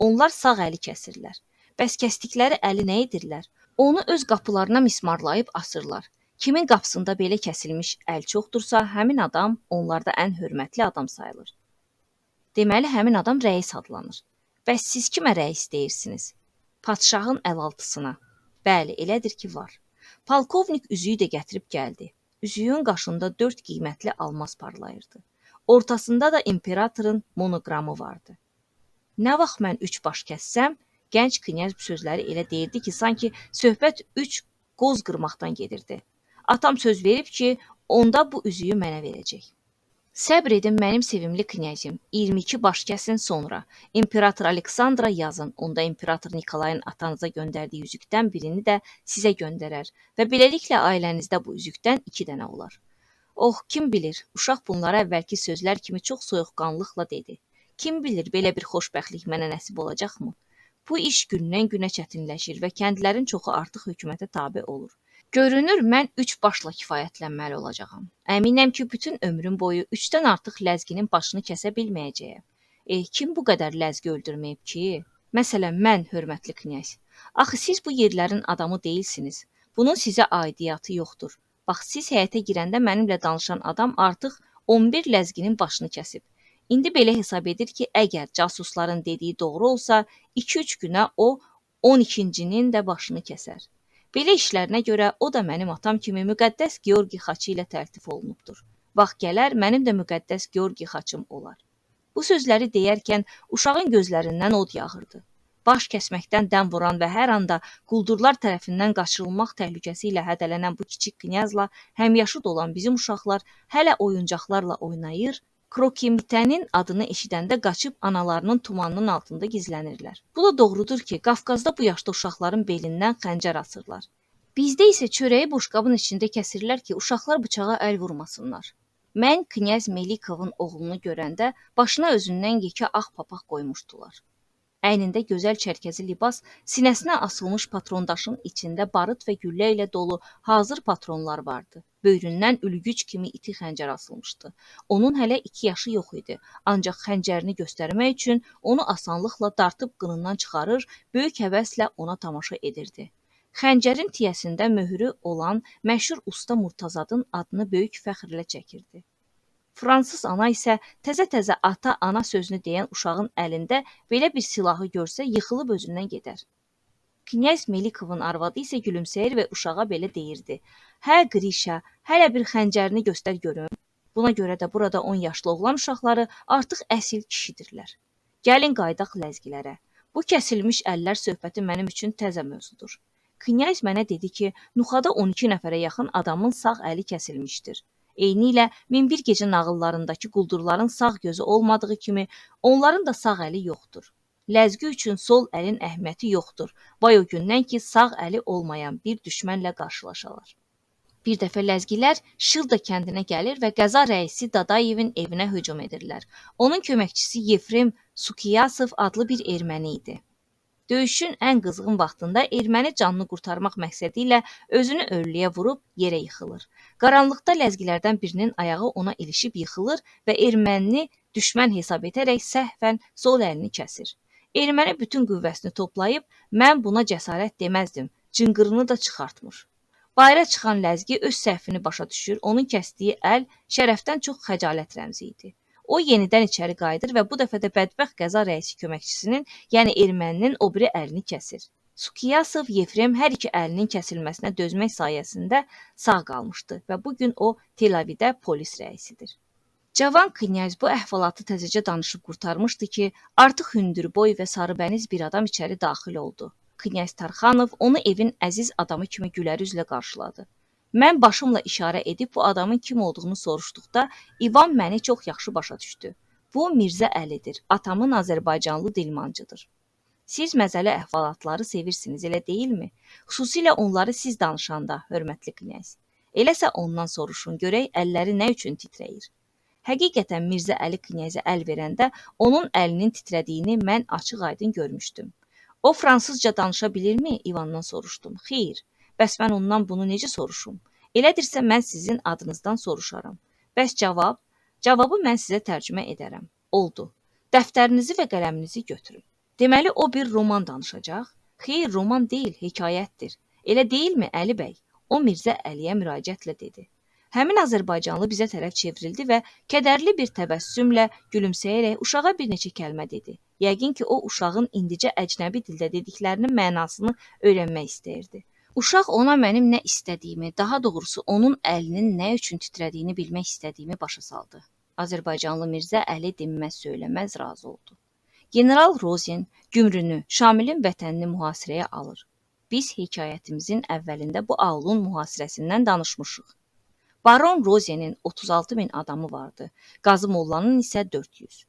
Onlar sağ əli kəsirlər. Bəs kəsdikləri əli nə edirlər? Onu öz qapılarına mismarlayıb asırlar. Kimin qapısında belə kəsilmiş əl çoxdursa, həmin adam onlarda ən hörmətli adam sayılır. Deməli, həmin adam rəis adlanır. Bəs siz kimə rəis deyirsiniz? Padşahın əlaltısına. Bəli, elədir ki, var. Polkovnik üzüyü də gətirib gəldi. Üzüyün qaşında 4 qiymətli almaz parlayırdı. Ortasında da imperatorun monoqramı vardı. Nə vaxt mən 3 baş kəssəm, gənc knyaz bu sözləri elə deyirdi ki, sanki söhbət 3 qoz qırmaqdan gedirdi. Atam söz verib ki, onda bu üzüyü mənə verəcək. Səbr edin mənim sevimli knyazim, 22 baş kəsin sonra. İmperator Aleksandra yazın, onda İmperator Nikolayın atanıza göndərdiyi üzükdən birini də sizə göndərər və beləliklə ailənizdə bu üzükdən 2 dənə olar. Oh, kim bilir, uşaq bunlara əvvəlki sözlər kimi çox soyuqqanlıqla dedi. Kim bilir, belə bir xoşbəxtlik mənə nəsib olacaqmı? Bu iş gündən günə çətinləşir və kəndlərin çoxu artıq hökumətə tabe olur. Görünür, mən 3 başla kifayətlənməli olacağam. Əminəm ki, bütün ömrüm boyu 3-dən artıq ləzginin başını kəsə bilməyəcəyəm. Kim bu qədər ləzgi öldürməyib ki? Məsələn, mən, hörmətli knyaz. Axı siz bu yerlərin adamı deyilsiniz. Bunun sizə aidiyyatı yoxdur. Bax, siz həyətə girəndə mənimlə danışan adam artıq 11 ləzginin başını kəsib. İndi belə hesab edir ki, əgər casusların dediyi doğru olsa, 2-3 günə o 12-cinin də başını kəsər. Belə işlərinə görə o da mənim atam kimi müqəddəs Georgi xaçı ilə tərtib olunubdur. Vaxt gələr, mənim də müqəddəs Georgi xaçım olar. Bu sözləri deyərkən uşağın gözlərindən od yağırdı. Baş kəsməkdən dəm vuran və hər anda quldurlar tərəfindən qaçırılmaq təhlükəsi ilə hədələnən bu kiçik knyazla həmyaşıd olan bizim uşaqlar hələ oyuncaqlarla oynayır, Krokimitənin adını eşidəndə qaçıb analarının tumanının altında gizlənirlər. Bu da doğrudur ki, Qafqazda bu yaşda uşaqların belindən xəncər asırlar. Bizdə isə çörəyi boşqabın içində kəsirlər ki, uşaqlar bıçağa əl vurmasınlar. Mən knyaz Melikovun oğlunu görəndə başına özündən yekə ağ papaq qoymuşdular. Əynində gözəl çərkəzi libas, sinəsinə asılmış patrondaşın içində barıt və güllə ilə dolu hazır patronlar vardı. Böyründən ülgüc kimi iti xəncər asılmışdı. Onun hələ 2 yaşı yox idi, ancaq xəncərini göstərmək üçün onu asanlıqla dartıb qınından çıxarır, böyük həvəslə ona tamaşa edirdi. Xəncərin tiyəsində möhrü olan məşhur usta Murtazadın adını böyük fəxrlə çəkirdi. Fransız ana isə təzə-təzə ata-ana sözünü deyən uşağın əlində belə bir silahı görsə yıxılıb özündən gedər. Knyaz Melikovun arvadı isə gülümsəyir və uşağa belə deyirdi. Hə, Qrişa, hələ bir xəncərini göstər görüm. Buna görə də burada 10 yaşlı oğlan uşaqları artıq əsil kişidirlər. Gəlin qaydaq ləzgilərə. Bu kəsilmiş əllər söhbəti mənim üçün təzə mövzudur. Knyaz mənə dedi ki, Nuxada 12 nəfərə yaxın adamın sağ əli kəsilmişdir. Eynilə 1001 gecə nağıllarındakı quldurların sağ gözü olmadığı kimi, onların da sağ əli yoxdur. Ləzgi üçün sol əlin əhəmiyyəti yoxdur. Vay o gündən ki, sağ əli olmayan bir düşmənlə qarşılaşalar. Bir dəfə ləzgilər Şılda kəndinə gəlir və qəza rəisi Dadayevin evinə hücum edirlər. Onun köməkçisi Yefrem Sukiyasov adlı bir erməni idi. Döyüşün ən qızğın vaxtında erməni canını qurtarmaq məqsədi ilə özünü örlüyə vurub yerə yıxılır. Qaranlıqda ləzgilərdən birinin ayağı ona ilişib yıxılır və ermənini düşmən hesab edərək səhvən sol əlini kəsir. Erməni bütün qüvvəsini toplayıb, mən buna cəsarət deməzdim, cınqırını da çıxartmır. Bayıra çıxan ləzgi öz səhvini başa düşür, onun kəsdiyi əl şərəfdən çox xəcalət rəmzi idi. O yenidən içəri qayıdır və bu dəfə də bədbəxt qəza rəisi köməkçisinin, yəni erməninin o biri əlini kəsir. Sukyasov Yefrem hər iki əlinin kəsilməsinə dözmək sayəsində sağ qalmışdı və bu gün o Tel-Avivdə polis rəisidir. Cavan knyaz bu əhvalatı təzəcə danışıb qurtarmışdı ki, artıq hündürboy və sarıbəniz bir adam içəri daxil oldu. Knyaz Tarxanov onu evin əziz adamı kimi gülər üzlə qarşıladı. Mən başımla işarə edib bu adamın kim olduğunu soruşduqda İvan məni çox yaxşı başa düşdü. Bu Mirzə Əlidir, atamın Azərbaycanlı dilmancıdır. Siz məzəli əhvalatları sevirsiniz, elə deyilmi? Xüsusilə onları siz danışanda, hörmətli knyaz. Eləsə ondan soruşun, görək əlləri nə üçün titrəyir. Həqiqətən Mirzə Əli knyazə əl verəndə onun əlinin titrədiyini mən açıq-aydın görmüşdüm. O fransızca danışa bilirmi? İvandan soruşdum. Xeyr. Bəs mən ondan bunu necə soruşum? Elədirsə mən sizin adınızdan soruşaram. Bəs cavab? Cavabı mən sizə tərcümə edərəm. Oldu. Dəftərinizi və qələminizi götürün. Deməli o bir roman danışacaq? Xeyr, roman deyil, hekayətdir. Elə deyilmi Əli bəy? O Mirzə Əliyə müraciətlə dedi. Həmin Azərbaycanlı bizə tərəf çevrildi və kədərli bir təbəssümlə gülümsəyərək uşağa bir neçə kəlmə dedi. Yəqin ki, o uşağın indicə əcnəbi dildə dediklərinin mənasını öyrənmək istəyirdi. Uşaq ona mənim nə istədiyimi, daha doğrusu onun əlinin nə üçün titrədiyini bilmək istədiyimi başa saldı. Azərbaycanlı Mirzə Əli dinməz söyləməz razı oldu. General Rozin Gümrünü, Şamilin vətənini mühasirəyə alır. Biz hekayətimizin əvvəlində bu aulun mühasirəsindən danışmışıq. Baron Rozenin 36 min adamı vardı, Qazı Mollanın isə 400.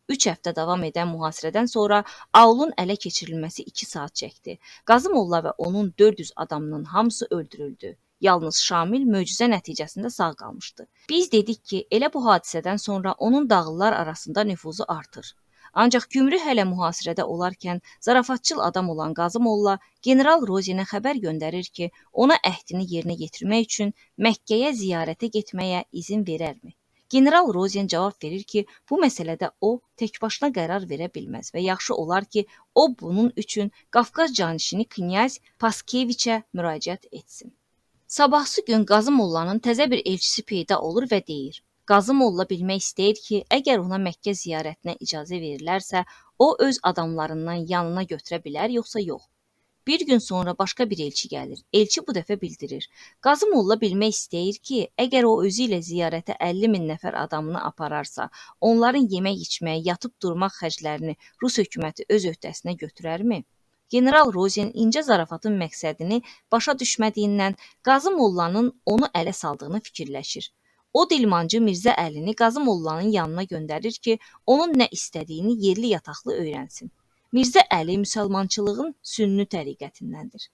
3 həftə davam edən mühasirədən sonra aulun ələ keçirilməsi 2 saat çəkdi. Qazı Molla və onun 400 adamının hamısı öldürüldü. Yalnız Şamil möcüzə nəticəsində sağ qalmışdı. Biz dedik ki, elə bu hadisədən sonra onun dağlılar arasında nüfuzu artır. Ancaq Gümrü hələ mühasirədə olarkən zarafatçıl adam olan Qazı Molla General Rozenə xəbər göndərir ki, ona əhdini yerinə yetirmək üçün Məkkəyə ziyarətə getməyə izin verərmi? General Rozen cavab verir ki, bu məsələdə o tək başına qərar verə bilməz və yaxşı olar ki, o bunun üçün Qafqaz canişini knyaz Paskeviçə müraciət etsin. Sabahsı gün Qazı Mollanın təzə bir elçisi peyda olur və deyir: Qazı Molla bilmək istəyir ki, əgər ona Məkkə ziyarətinə icazə verilərsə, o öz adamlarından yanına götürə bilər, yoxsa yox. Bir gün sonra başqa bir elçi gəlir. Elçi bu dəfə bildirir. Qazı Molla bilmək istəyir ki, əgər o özü ilə ziyarətə 50 min nəfər adamını apararsa, onların yemək içməyə, yatıb durmaq xərclərini Rus hökuməti öz öhdəsinə götürərmi? General Rozen incə zarafatın məqsədini başa düşmədiyindən Qazı Mollanın onu ələ saldığını fikirləşir. O dilmancı Mirzə Əlini Qazı Mollanın yanına göndərir ki, onun nə istədiyini yerli yataqlı öyrənsin. Mirzə Əli müsəlmançılığın sünni təriqətindəndir.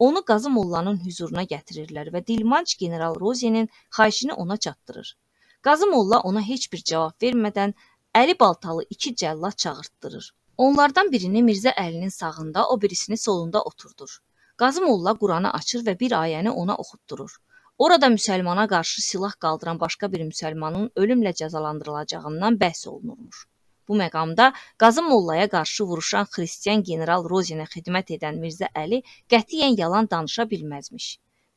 Onu Qazı Mollanın hüzuruna gətirirlər və dilmanc General Rozenin xahişini ona çatdırır. Qazı Molla ona heç bir cavab vermədən Əli baltalı 2 cəllad çağırtdırır. Onlardan birini Mirzə Əlinin sağında, o birisini solunda oturdur. Qazı Molla Quranı açır və bir ayəni ona oxutdurur. Orada müsəlmana qarşı silah qaldıran başqa bir müsəlmanın ölümlə cəzalandırılacağından bəhs olunurmuş. Bu məqamda Qazı Mollaya qarşı vuruşan xristian General Rozenə xidmət edən Mirzə Əli qətiyyən yalan danışa bilməzmiş.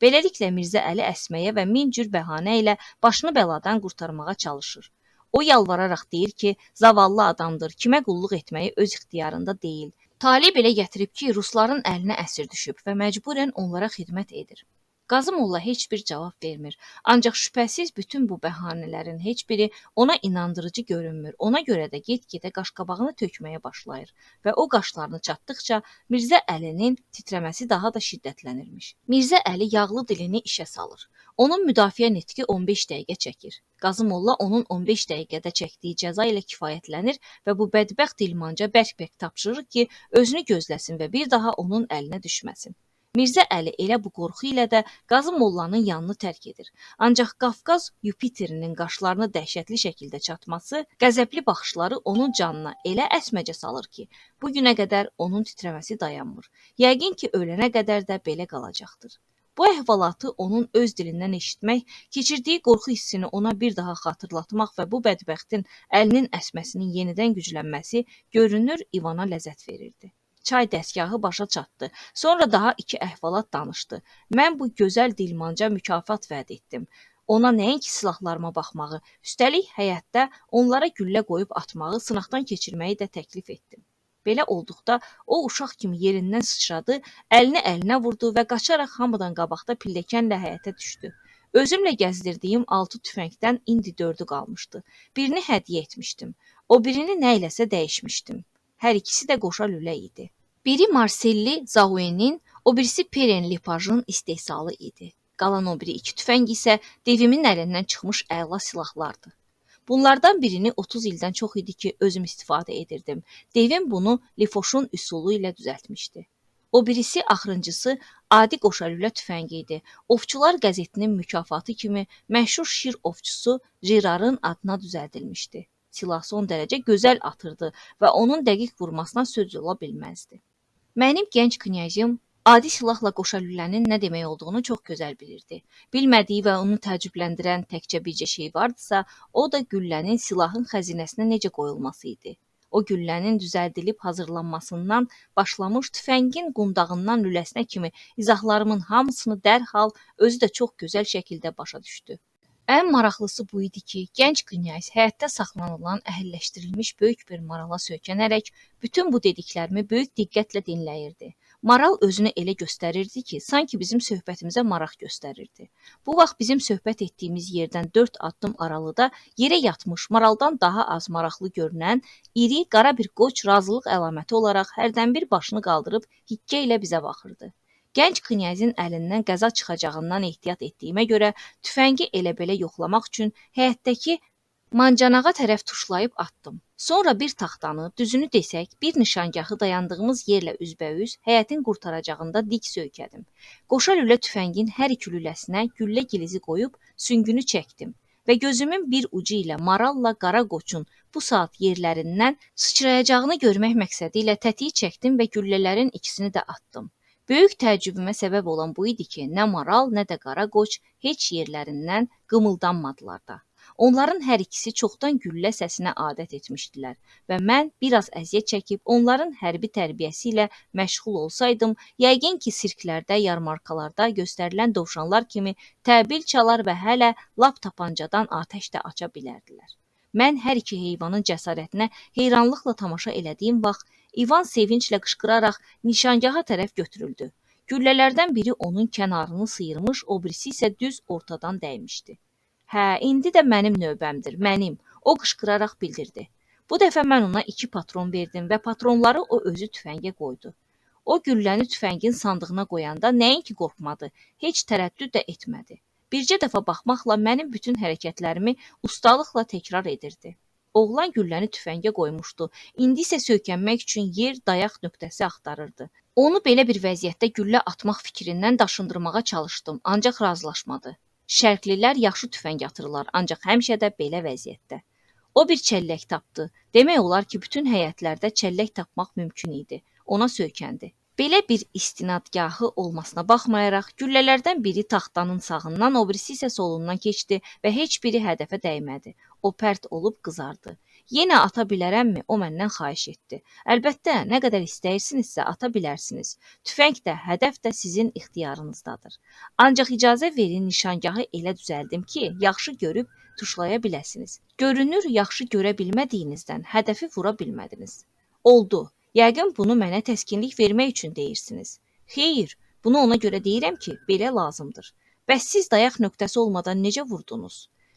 Beləliklə Mirzə Əli əsməyə və min cür bəhanə ilə başını bəladan qurtarmağa çalışır. O yalvararaq deyir ki, zavallı adamdır, kimə qulluq etməyi öz ixtiyarında deyil. Talib elə gətirib ki, rusların əlinə əsir düşüb və məcburən onlara xidmət edir. Qazı Molla heç bir cavab vermir. Ancaq şübhəsiz bütün bu bəhanələrin heç biri ona inandırıcı görünmür. Ona görə də get-gedə qaşqabağını tökməyə başlayır və o qaşlarını çatdıqca Mirzə Əlinin titrəməsi daha da şiddətlənirmiş. Mirzə Əli yağlı dilini işə salır. Onun müdafiə nitqi 15 dəqiqə çəkir. Qazı Molla onun 15 dəqiqədə çəkdiyi cəza ilə kifayətlənir və bu bədbəxt dilmanca bərk-bərk tapşırır ki, özünü gözləsin və bir daha onun əlinə düşməsin. Mirzə Əli elə bu qorxu ilə də Qazı Mollanın yanını tərk edir. Ancaq Qafqaz Yupiterinin qaşlarını dəhşətli şəkildə çatması, qəzəbli baxışları onun canına elə əsməcə salır ki, bu günə qədər onun titrəməsi dayanmır. Yəqin ki, ölənə qədər də belə qalacaqdır. Bu əhvalatı onun öz dilindən eşitmək, keçirdiyi qorxu hissini ona bir daha xatırlatmaq və bu bədbəxtin əlinin əsməsinin yenidən güclənməsi görünür İvana ləzzət verirdi. Çay dəstgahı başa çatdı. Sonra daha 2 əhvalat danışdı. Mən bu gözəl dilmanca mükafat vəd etdim. Ona nəinki silahlarıma baxmağı, üstəlik həyətdə onlara güllə qoyub atmağı, sınaqdan keçirməyi də təklif etdim. Belə olduqda o uşaq kimi yerindən sıçradı, əlini əlinə vurdu və qaçaraq hamıdan qabaqda pilləkənlə həyətə düşdü. Özümlə gəzdirdiyim 6 tüfəngdən indi 4-ü qalmışdı. Birini hədiyyə etmişdim. O birini nə iləsə dəyişmişdim. Hər ikisi də qoşa lülə idi. Biri Marselli Zauenin, o birisi Peren Lepajın istehsalı idi. Qalan o biri 2 tüfəng isə devimin əlindən çıxmış əla silahlardı. Bunlardan birini 30 ildən çox idi ki, özüm istifadə edirdim. Devim bunu Lifoşun üsulu ilə düzəltmişdi. O birisi axırıncısı adi qoşalülə tüfəngi idi. Ovçular qəzetinin mükafatı kimi məşhur şir ovçusu Jirarın adına düzəldilmişdi. Silah son dərəcə gözəl atırdı və onun dəqiq vurmasına söz ola bilməzdi. Mənim gənc knyazım adi silahla qoşalülənin nə demək olduğunu çox gözəl bilirdi. Bilmədiyi və onu təəccübləndirən təkcə bircə şey vardısa, o da güllənin silahın xəzinəsinə necə qoyulması idi. O güllənin düzəldilib hazırlanmasından başlamış tüfəngin qundağından lüləsinə kimi izahlarımın hamısını dərhal özü də çox gözəl şəkildə başa düşdü. Ən maraqlısı bu idi ki, gənc knyaz həyətdə saxlanılan əhəlləşdirilmiş böyük bir marala söykənərək bütün bu dediklərimi böyük diqqətlə dinləyirdi. Maral özünü elə göstərirdi ki, sanki bizim söhbətimizə maraq göstərirdi. Bu vaxt bizim söhbət etdiyimiz yerdən 4 addım aralıda yerə yatmış, maraldan daha az maraqlı görünən, iri, qara bir qoç razılıq əlaməti olaraq hərdən bir başını qaldırıb hikkə ilə bizə baxırdı. Gənc knyazın əlindən qəza çıxacağından ehtiyat etdiyimə görə tüfəngi elə-belə yoxlamaq üçün həyətdəki mancanağa tərəf tuşlayıb atdım. Sonra bir taxtanı, düzünü desək, bir nişangahı dayandığımız yerlə üzbəüz həyətin qurtaracağında dik söykədim. Qoşa lülə tüfəngin hər iki lüləsinə güllə gilizi qoyub süngünü çəkdim və gözümün bir ucu ilə maralla qara qoçun bu saat yerlərindən sıçrayacağını görmək məqsədi ilə tətiyi çəkdim və güllələrin ikisini də atdım. Böyük təəccübümə səbəb olan bu idi ki, nə maral, nə də qara qoç heç yerlərindən qımıldanmadılar da. Onların hər ikisi çoxdan güllə səsinə adət etmişdilər və mən biraz əziyyət çəkib onların hərbi tərbiyəsi ilə məşğul olsaydım, yəqin ki, sirklərdə, yarmarkalarda göstərilən dovşanlar kimi təbil çalar və hələ lap tapancadan atəş də aça bilərdilər. Mən hər iki heyvanın cəsarətinə heyranlıqla tamaşa elədiyim vaxt İvan sevinclə qışqıraraq nişangaha tərəf götürüldü. Güllələrdən biri onun kənarını sıyırmış, o birisi isə düz ortadan dəymişdi. Hə, indi də mənim növbəmdir, mənim, o qışqıraraq bildirdi. Bu dəfə mən ona 2 patron verdim və patronları o özü tüfəngə qoydu. O gülləni tüfəngin sandığına qoyanda nəinki qorxmadı, heç tərəddüd də etmədi. Bircə dəfə baxmaqla mənim bütün hərəkətlərimi ustalıqla təkrar edirdi. Oğlan gülləni tüfəngə qoymuşdu, indi isə söykənmək üçün yer, dayaq nöqtəsi axtarırdı. Onu belə bir vəziyyətdə güllə atmaq fikrindən daşındırmağa çalışdım, ancaq razılaşmadı. Şərqlilər yaxşı tüfəng atırlar, ancaq həmişə də belə vəziyyətdə. O bir çəllək tapdı. Demək olar ki, bütün həyətlərdə çəllək tapmaq mümkün idi. Ona söykəndi. Belə bir istinadgahı olmasına baxmayaraq, güllələrdən biri taxtanın sağından, o birisi isə solundan keçdi və heç biri hədəfə dəymədi. O pərt olub qızardı. Yenə ata bilərəmmi? O məndən xahiş etdi. Əlbəttə, nə qədər istəyirsinizsə ata bilərsiniz. Tüfəng də, hədəf də sizin ixtiyarınızdadır. Ancaq icazə verin nişangahı elə düzəldim ki, yaxşı görüb tuşlaya biləsiniz. Görünür, yaxşı görə bilmədiyinizdən hədəfi vura bilmədiniz. Oldu. Yəqin bunu mənə təskinlik vermək üçün deyirsiniz. Xeyr, bunu ona görə deyirəm ki, belə lazımdır. Bəs siz dayaq nöqtəsi olmadan necə vurdunuz?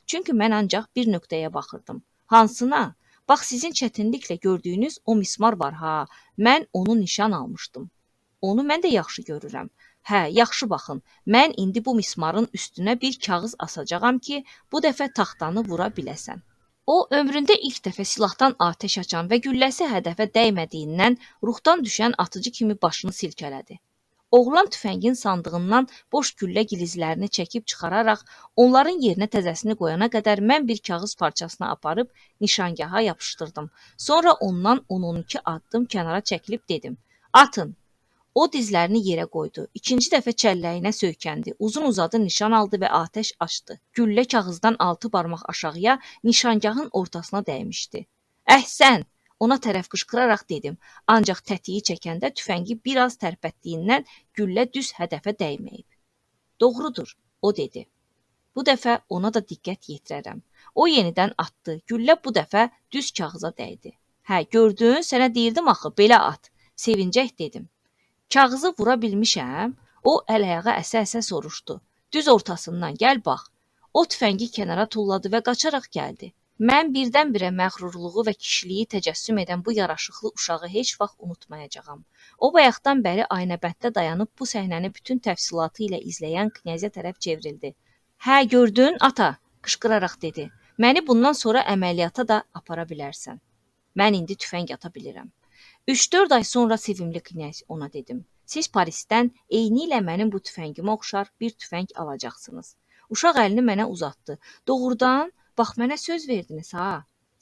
Çünki mən ancaq bir nöqtəyə baxırdım. Hansına? Bax, sizin çətinliklə gördüyünüz o mismar var ha. Mən onu nişan almışdım. Onu mən də yaxşı görürəm. Hə, yaxşı baxın. Mən indi bu mismarın üstünə bir kağız asacağam ki, bu dəfə taxtanı vura biləsən. O, ömründə ilk dəfə silahdan atəş açan və gülləsi hədəfə dəymədiyindən ruhdan düşən atıcı kimi başını silkələdi. Oğlan tüfəngin sandığından boş güllə gilizlərini çəkib çıxararaq onların yerinə təzəsini qoyana qədər mən bir kağız parçasını aparıb nişangaha yapışdırdım. Sonra ondan 10-12 addım kənara çəkilib dedim: "Atın." O dizlərini yerə qoydu. İkinci dəfə çəlləyinə söykəndi. Uzun-uzadı nişan aldı və atəş açdı. Güllə kağızdan 6 barmaq aşağıya nişangahın ortasına dəymişdi. "Əhsən!" Ona tərəf qışqıraraq dedim. Ancaq tətiyi çəkəndə tüfəngi biraz tərpətdiyindən güllə düz hədəfə dəyməyib. "Doğrudur," o dedi. Bu dəfə ona da diqqət yetirərəm. O yenidən atdı. Güllə bu dəfə düz kağıza dəydi. Hə, gördün, sənə deyirdim axı, belə at. Sevincək dedim. Kağızı vura bilmişəm? O əl-ayağa əsə-əsə soruşdu. Düz ortasından gəl bax. O tüfəngi kənara tulladı və qaçaraq gəldi. Mən birdən-birə məğrurluğu və kişiliyi təcəssüm edən bu yaraşıqlı uşağı heç vaxt unutmayacağam. O bayaqdan bəri aynəbənddə dayanıb bu səhnəni bütün təfsilatı ilə izləyən knyazə tərəf çevrildi. Hə, gördün, ata, qışqıraraq dedi. Məni bundan sonra əməliyyata da apara bilərsən. Mən indi tüfəng ata bilirəm. 3-4 ay sonra sevimli knyaz ona dedim. Siz Parisdən eyni ilə mənim bu tüfəngimə oxşar bir tüfəng alacaqsınız. Uşaq əlini mənə uzatdı. Doğrudan, bax mənə söz verdiniz ha.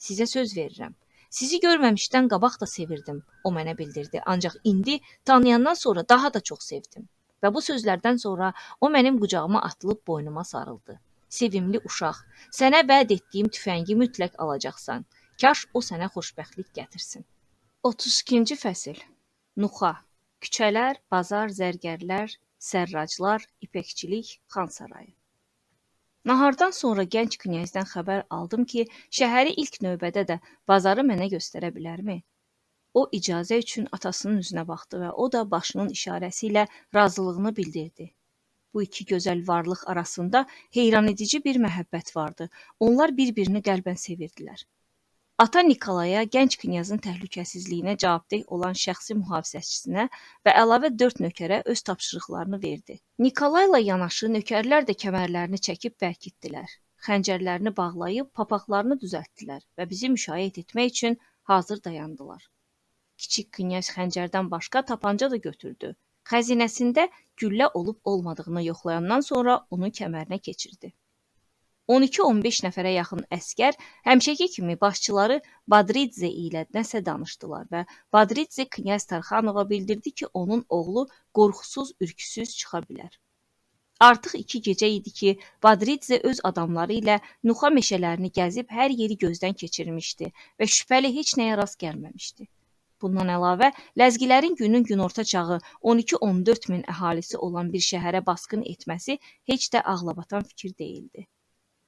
Sizə söz verirəm. Sizi görməmişdən qabaq da sevirdim, o mənə bildirdi. Ancaq indi tanıyandan sonra daha da çox sevdim. Və bu sözlərdən sonra o mənim qucağıma atılıb boynuma sarıldı. Sevimli uşaq, sənə vəd etdiyim tüfəngi mütləq alacaqsan. Kaş o sənə xoşbəxtlik gətirsin. 32-ci fəsil. Nuxa. Küçələr, bazar, zərgərlər, sərraclar, ipəkçilik, xan sarayı. Nahardan sonra gənc knyazdan xəbər aldım ki, şəhəri ilk növbədə də bazarı mənə göstərə bilərmi? O icazə üçün atasının üzünə baxdı və o da başının işarəsi ilə razılığını bildirdi. Bu iki gözəl varlıq arasında heyranedici bir məhəbbət vardı. Onlar bir-birini qəlbən sevirdilər. Ata Nikolaya, gənc knyazın təhlükəsizliyinə cavabdeh olan şəxsi mühafizəçisinə və əlavə 4 nökərə öz tapşırıqlarını verdi. Nikolayla yanaşı nökərlər də kəmərlərini çəkib bərkitdilər. Xəncərlərini bağlayıb papaqlarını düzəltdilər və bizi müşayiət etmək üçün hazır dayandılar. Kiçik knyaz xəncərdən başqa tapanca da götürdü. Xəzinəsində güllə olub-olmadığını yoxlayandan sonra onu kəmərinə keçirdi. 12-15 nəfərə yaxın əskər həmişəki kimi başçıları Badridze ilə nəsə danışdılar və Badridze knyaz Tarxanova bildirdi ki, onun oğlu qorxusuz, ürküsüz çıxa bilər. Artıq 2 gecə idi ki, Badridze öz adamları ilə Nuxa meşələrini gəzib hər yeri gözdən keçirmişdi və şübhəli heç nəyə rast gəlməmişdi. Bundan əlavə, ləzgilərin günün günorta çağı 12-14 min əhalisi olan bir şəhərə basqın etməsi heç də ağlabatan fikir deyildi.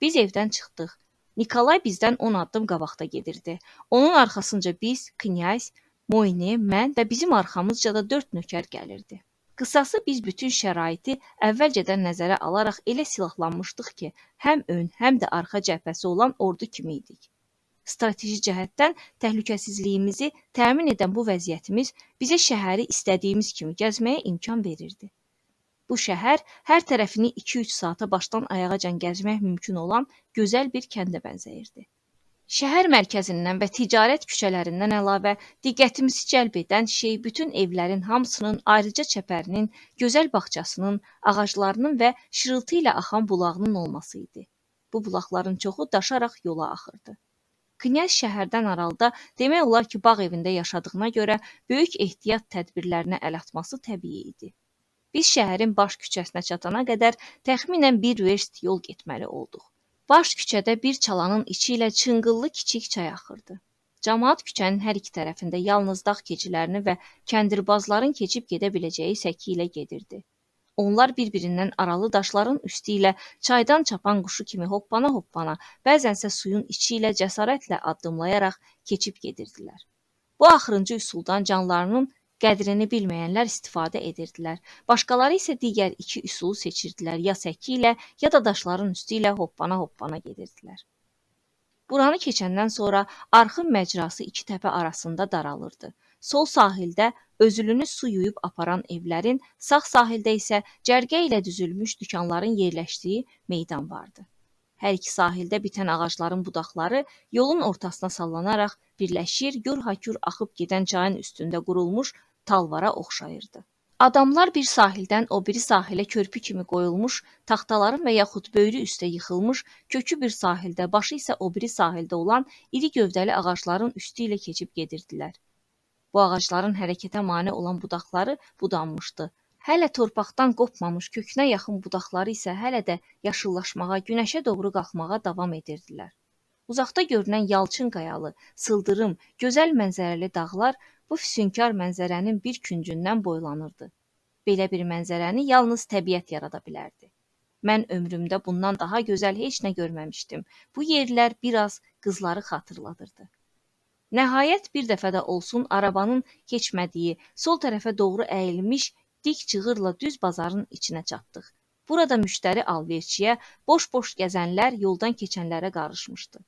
Biz evdən çıxdıq. Nikolay bizdən 10 addım qabaqda gedirdi. Onun arxasınca biz, knyaz, Moyni, mən və bizim arxamızca da 4 nökər gəlirdi. Qısası biz bütün şəraiti əvvəlcədən nəzərə alaraq elə silahlanmışdıq ki, həm ön, həm də arxa cəbhəsi olan ordu kimi idik. Strateji cəhətdən təhlükəsizliyimizi təmin edən bu vəziyyətimiz bizə şəhəri istədiyimiz kimi gəzməyə imkan verirdi. Bu şəhər hər tərəfini 2-3 saata başdan ayağacan gəzmək mümkün olan gözəl bir kəndə bənzəyirdi. Şəhər mərkəzindən və ticarət küçələrindən əlavə diqqətimizi cəlb edən şey bütün evlərin hamısının, ayrıca çəpərinin, gözəl bağçasının, ağaclarının və şırıltı ilə axan bulağının olması idi. Bu bulaqların çoxu daşaraq yola axırdı. Knyaz şəhərdən aralıda demək olar ki, bağ evində yaşadığına görə böyük ehtiyat tədbirlərinə əl atması təbii idi. Biz şəhərin baş küçəsinə çatana qədər təxminən 1 verst yol getməli olduq. Baş küçədə bir çalanın içi ilə çınqıllı kiçik çay axırdı. Camaat küçənin hər iki tərəfində yalnız dağ keçilərini və kəndirbazların keçib gedə biləcəyi səki ilə gedirdi. Onlar bir-birindən aralı daşların üstü ilə çaydan çapan quşu kimi hoppana-hoppana, bəzənsə suyun içi ilə cəsarətlə addımlayaraq keçib gedirdilər. Bu axırıncı üsuldan canlarının qədrini bilməyənlər istifadə edirdilər. Başqaları isə digər 2 üsulu seçirdilər, ya səki ilə, ya da daşların üstü ilə hoppana-hoppana gedirdilər. Buranı keçəndən sonra arxın məcrası 2 təpə arasında daralırdı. Sol sahildə özülünü su yuyub aparan evlərin, sağ sahildə isə cərgə ilə düzülmüş dükanların yerləşdiyi meydan vardı. Hər iki sahildə bitən ağacların budaqları yolun ortasına sallanaraq birləşir, gür-hakür axıb gedən çayın üstündə qurulmuş talvara oxşayırdı. Adamlar bir sahildən o biri sahilə körpü kimi qoyulmuş, taxtaların və yaxud böyrü üstə yıxılmış, kökü bir sahildə, başı isə o biri sahildə olan iri gövdəli ağacların üstü ilə keçib gedirdilər. Bu ağacların hərəkətə mane olan budaqları budanmışdı. Hələ torpaqdan qopmamış kökünə yaxın budaqları isə hələ də yaşıllaşmağa, günəşə doğru qalxmağa davam edirdilər. Uzaqda görünən yalçın qayalı, sıldırım, gözəl mənzərəli dağlar bu füsunkar mənzərənin bir küncündən boylanırdı. Belə bir mənzərəni yalnız təbiət yarada bilərdi. Mən ömrümdə bundan daha gözəl heç nə görməmişdim. Bu yerlər biraz qızları xatırladırdı. Nəhayət bir dəfə də olsun arabanın keçmədiyi, sol tərəfə doğru əyilmiş dik cığırla düz bazarın içinə çatdıq. Burada müştəri alverçiyə, boş-boş gəzənlər yoldan keçənlərə qarışmışdı.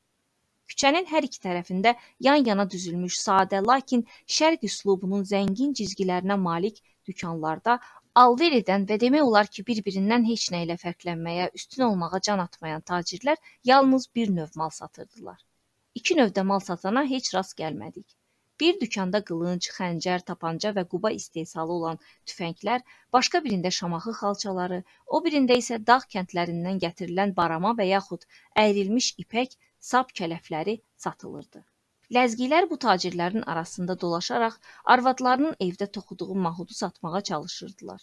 Küçənin hər iki tərəfində yan-yana düzülmüş sadə, lakin şərq üslubunun zəngin cizgilərinə malik dükanlarda alver edən və demək olar ki, bir-birindən heç nə ilə fərqlənməyə, üstün olmağa can atmayan tacirlər yalnız bir növ mal satırdılar. İki növdə mal satana heç rast gəlmədik. Bir dükanda qılınc, xəncər, tapanca və quba istehsalı olan tüfənglər, başqa birində şamaxı xalçaları, o birində isə dağ kəndlərindən gətirilən barama və yaxud əyrilmiş ipək sap kələfləri satılırdı. Ləzgilər bu tacirlərin arasında dolaşaraq arvadlarının evdə toxuduğu mahudu satmağa çalışırdılar.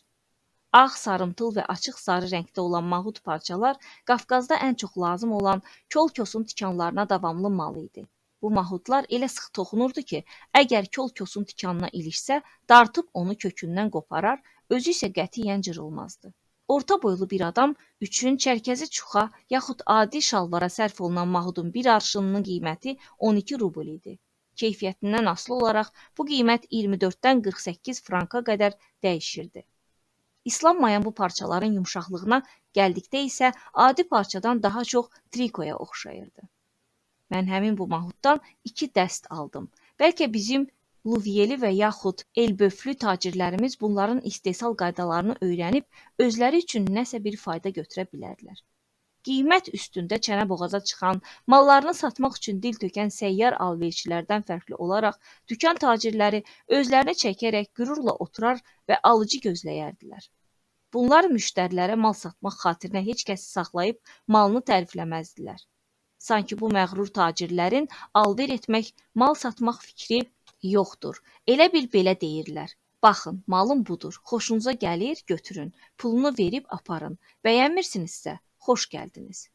Ağ, sarımtıl və açıq sarı rəngdə olan mahud parçalar Qafqazda ən çox lazım olan kol-kosun tikanlarına davamlı mal idi. Bu mahudlar elə sıx toxunurdu ki, əgər kol-kosun tikanına ilişsə, dartıb onu kökündən qoparar, özü isə qətiyyən cırılmazdı. Orta boylu bir adam üçün çərkəzi çuxa yaxud adi şalvara sərf olunan mahudun bir arşınının qiyməti 12 rubl idi. Keyfiyyətindən asılı olaraq bu qiymət 24-dən 48 franka qədər dəyişirdi. İslanmayan bu parçaların yumşaqlığına gəldikdə isə adi parçadan daha çox trikoya oxşayırdı. Mən həmin bu mahuddan 2 dəst aldım. Bəlkə bizim Luviyeli və yaxud Elböflü tacirlərimiz bunların istehsal qaydalarını öyrənib özləri üçün nəsə bir fayda götürə bilərlər. Qiymət üstündə çənə boğaza çıxan, mallarını satmaq üçün dil tökən səyyar alverçilərdən fərqli olaraq dükan tacirləri özlərini çəkərək qürurla oturar və alıcı gözləyərdilər. Bunlar müştərilərə mal satmaq xatirinə heç kəsi saxlayıb malını tərifləməzdilər. Sanki bu məğrur tacirlərin alver etmək, mal satmaq fikri yoxdur. Elə bil belə deyirlər. Baxın, malım budur, xoşunuza gəlir, götürün, pulunu verib aparın. Bəyənmirsinizsə, xoş gəldiniz.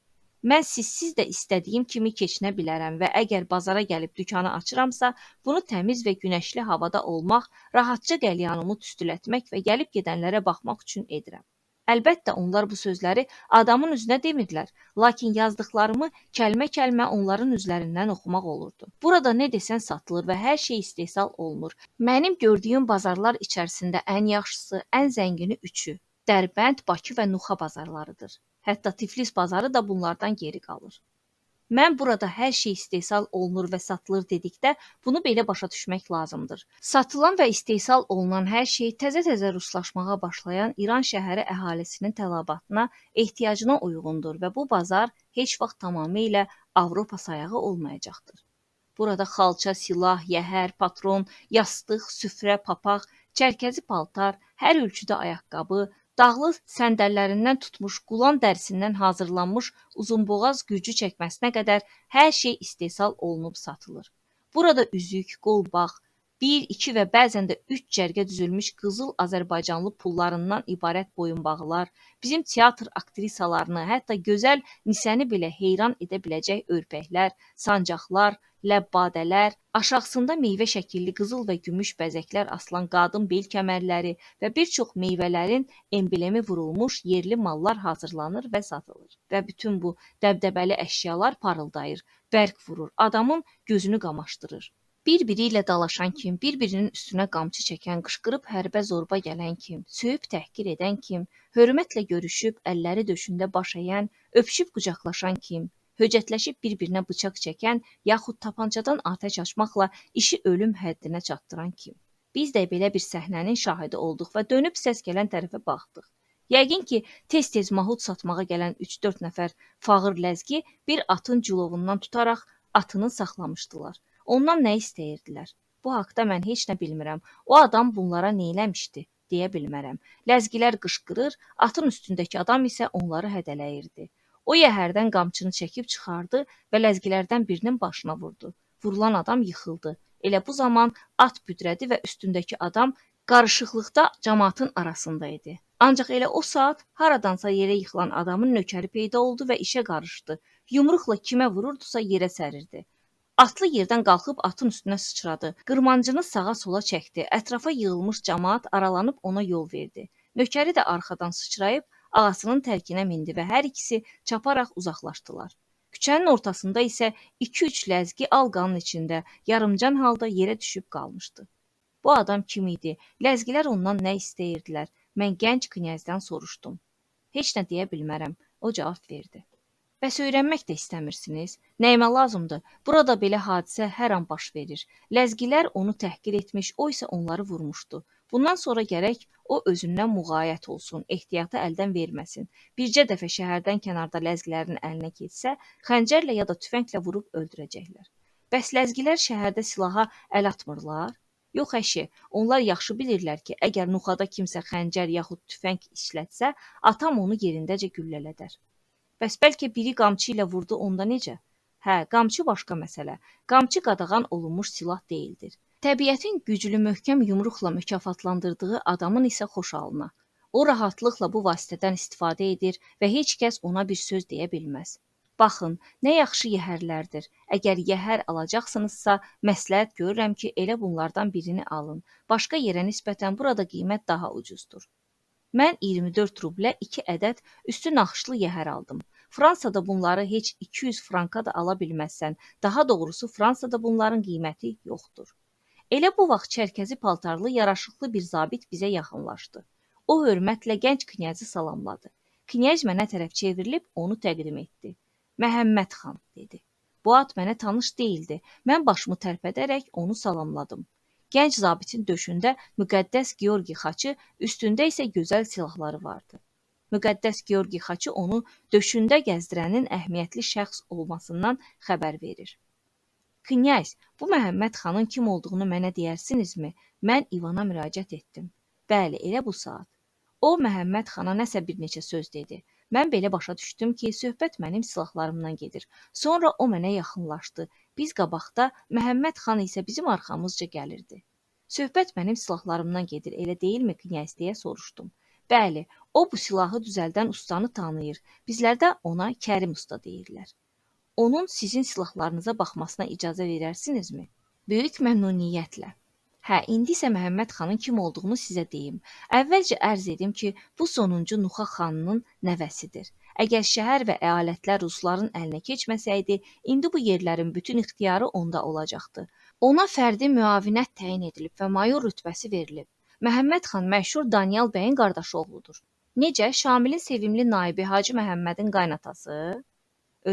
Mən sizsiz də istədiyim kimi keçinə bilərəm və əgər bazara gəlib dükanı açıramsa, bunu təmiz və günəşli havada olmaq, rahatca qəlyanımı tüstülətmək və gəlib gedənlərə baxmaq üçün edirəm. Əlbəttə, onlar bu sözləri adamın üzünə demirlər, lakin yazdıqlarımı kəlmə-kəlmə onların üzlərindən oxumaq olurdu. Burada nə desən satılır və hər şey istehsal olunur. Mənim gördüyüm bazarlar içərisində ən yaxşısı, ən zəngini üçü, Dərbənd, Bakı və Nuxa bazarlarıdır. Hətta Tiflis bazarı da bunlardan geri qalır. Mən burada hər şey istehsal olunur və satılır dedikdə bunu belə başa düşmək lazımdır. Satılan və istehsal olunan hər şey təzə-təzə ruslaşmağa başlayan İran şəhəri əhalisinin tələbatına, ehtiyacına uyğundur və bu bazar heç vaxt tamamilə Avropa sayağı olmayacaqdır. Burada xalça, silah, yəhər, patron, yastıq, süfrə, papaq, çərkəzi paltar, hər ölçüdə ayaqqabı, dağlı səndəllərindən tutmuş qulan dərisindən hazırlanmış uzunboğaz gürcü çəkməsinə qədər hər şey istehsal olunub satılır. Burada üzük, qolbaq, 1, 2 və bəzən də 3 cərgə düzülmüş qızıl Azərbaycanlı pullarından ibarət boyunbağılar, bizim teatr aktrisalarını, hətta gözəl Nisəni belə heyran edə biləcək örpəklər, sancaqlar, ləbbadələr, aşağısında meyvə şəkilli qızıl və gümüş bəzəklər asılan qadın bel kəmərləri və bir çox meyvələrin emblemi vurulmuş yerli mallar hazırlanır və satılır. Və bütün bu dəbdəbəli əşyalar parıldayır, bərq vurur, adamın gözünü qamaşdırır. Bir-biri ilə dalaşan kim, bir-birinin üstünə qamçı çəkən, qışqırıb hərbə zorba gələn kim, söyüb təhqir edən kim, hörmətlə görüşüb, əlləri döşündə baş əyən, öpüşüb qucaqlaşan kim, höcətləşib bir-birinə bıçaq çəkən, yaxud tapancadan atəş açmaqla işi ölüm həddinə çatdıran kim. Biz də belə bir səhnənin şahidi olduq və dönüb səs gələn tərəfə baxdıq. Yəqin ki, tez-tez mahud satmağa gələn 3-4 nəfər fağır ləzgi bir atın cülovundan tutaraq atını saxlamışdılar. Ondan nə istəyirdilər? Bu haqda mən heç nə bilmirəm. O adam bunlara nə eləmişdi, deyə bilmərəm. Ləzgilər qışqırır, atın üstündəki adam isə onları hədələyirdi. O yəhərdən qamçını çəkib çıxardı və ləzgilərdən birinin başına vurdu. Vurulan adam yıxıldı. Elə bu zaman at büdrədi və üstündəki adam qarışıqlıqda cəmaatın arasında idi. Ancaq elə o saat haradansa yerə yıxılan adamın nökəri peyda oldu və işə qarışdı. Yumruqla kimə vururdusa yerə sərirdi. Atlı yerdən qalxıb atın üstünə sıçradı. Qırmancını sağa-sola çəkdi. Ətrafa yığılmış cəmaat aralanıb ona yol verdi. Nökəri də arxadan sıçrayıb ağasının tərkinə mindi və hər ikisi çaparaq uzaqlaşdılar. Küçənin ortasında isə 2-3 ləzgi al qanın içində yarımcan halda yerə düşüb qalmışdı. Bu adam kim idi? Ləzgilər ondan nə istəyirdilər? Mən gənc knyazdan soruşdum. Heç nə deyə bilmərəm, o cavab verdi. Bəs öyrənmək də istəmirsiniz? Nəyimə lazımdır? Burada belə hadisə hər an baş verir. Ləzgilər onu təhqir etmiş, o isə onları vurmuşdu. Bundan sonra gərək o özündən müğayət olsun, ehtiyatı əldən verməsin. Bircə dəfə şəhərdən kənarda ləzgilərin əlinə keçsə, xəncərlə ya da tüfənglə vurub öldürəcəklər. Bəs ləzgilər şəhərdə silaha əl atmırlar? Yox əşi, onlar yaxşı bilirlər ki, əgər nuxada kimsə xəncər yaxud tüfəng işlətsə, atam onu yerindəcə güllələdər. Bəs bəlkə biri qamçı ilə vurdu, onda necə? Hə, qamçı başqa məsələ. Qamçı qadağan olunmuş silah deyildir. Təbiətin güclü möhkəm yumruqla mükafatlandırdığı adamın isə xoşalına. O rahatlıqla bu vasitədən istifadə edir və heç kəs ona bir söz deyə bilməz. Baxın, nə yaxşı yəhərlərdir. Əgər yəhər alacaqsınızsa, məsləhət görürəm ki, elə bunlardan birini alın. Başqa yerə nisbətən burada qiymət daha ucuzdur. Mən 24 rublə 2 ədəd üstü naxışlı yəhər aldım. Fransada bunları heç 200 franka da ala bilməzsən. Daha doğrusu Fransada bunların qiyməti yoxdur. Elə bu vaxt çərkəzi paltarlı, yaraşıqlı bir zabit bizə yaxınlaşdı. O hörmətlə gənc knyazı salamladı. Knyaz mənə tərəf çevrilib onu təqdim etdi. Məhəmməd xan, dedi. Bu ad mənə tanış deyildi. Mən başımı tərpədərək onu salamladım. Gənc zabitin döşündə müqəddəs Georgi xaçı, üstündə isə gözəl silahları vardı. Müqəddəs Georgi xaçı onu döşündə gəzdirənin əhəmiyyətli şəxs olmasından xəbər verir. Knyaz, bu Məhəmməd xanın kim olduğunu mənə deyərsinizmi? Mən İvana müraciət etdim. Bəli, elə bu saat. O, Məhəmməd xana nəsə bir neçə söz dedi. Mən belə başa düşdüm ki, söhbət mənim silahlarımdan gedir. Sonra o mənə yaxınlaşdı. Biz qabaqda, Məhəmməd xan isə bizim arxamızca gəlirdi. Söhbət mənim silahlarımdan gedir, elə deyilmi, knyaz, deyə soruşdum. Bəli, o bu silahı düzəldən ustanı tanıyır. Bizlərdə ona Kərim usta deyirlər. Onun sizin silahlarınıza baxmasına icazə verərsinizmi? Böyük məmnuniyyətlə. Hə, indi isə Məhəmməd xanın kim olduğunu sizə deyim. Əvvəlcə ərz edim ki, bu sonuncu Nuxa xanının nəvəsidir. Əgər şəhər və əyalətlər rusların əlinə keçməsəydi, indi bu yerlərin bütün ixtiyarı onda olacaqdı. Ona fərdi müavinət təyin edilib və mayor rütbəsi verilib. Məhəmməd xan məşhur Danyal bəyin qardaşı oğludur. Necə? Şamilin sevimli naibi Hacı Məhəmmədin qaynatası?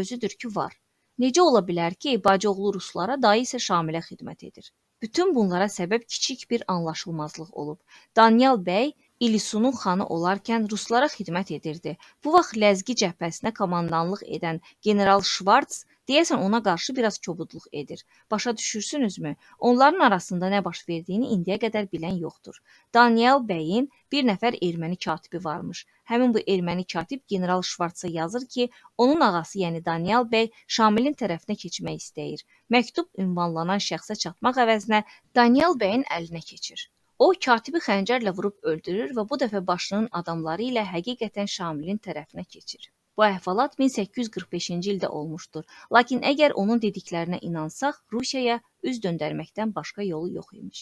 Özüdür ki, var. Necə ola bilər ki, bacıoğlu ruslara, dayı isə Şamilə xidmət edir? Bütün bunlara səbəb kiçik bir anlaşılmazlıq olub. Danyal bəy İlisunun xanı olarkən ruslara xidmət edirdi. Bu vaxt Ləzgi cəbhəsinə komandanlıq edən general Şvarts deyəsən ona qarşı biraz kobudluq edir. Başa düşürsünüzmü? Onların arasında nə baş verdiyini indiyə qədər bilən yoxdur. Danyal bəyin bir nəfər erməni katibi varmış. Həmin bu erməni katib general Şvartsa yazır ki, onun ağası, yəni Danyal bəy Şamilin tərəfinə keçmək istəyir. Məktub ünvanlanan şəxsə çatmaq əvəzinə Danyal bəyin əlinə keçir. O, katibi xəncərlə vurub öldürür və bu dəfə başının adamları ilə həqiqətən Şamilin tərəfinə keçir. Bu əhvalat 1845-ci ildə olmuşdur. Lakin əgər onun dediklərinə inansaq, Rusiyaya üz döndərməkdən başqa yolu yox imiş.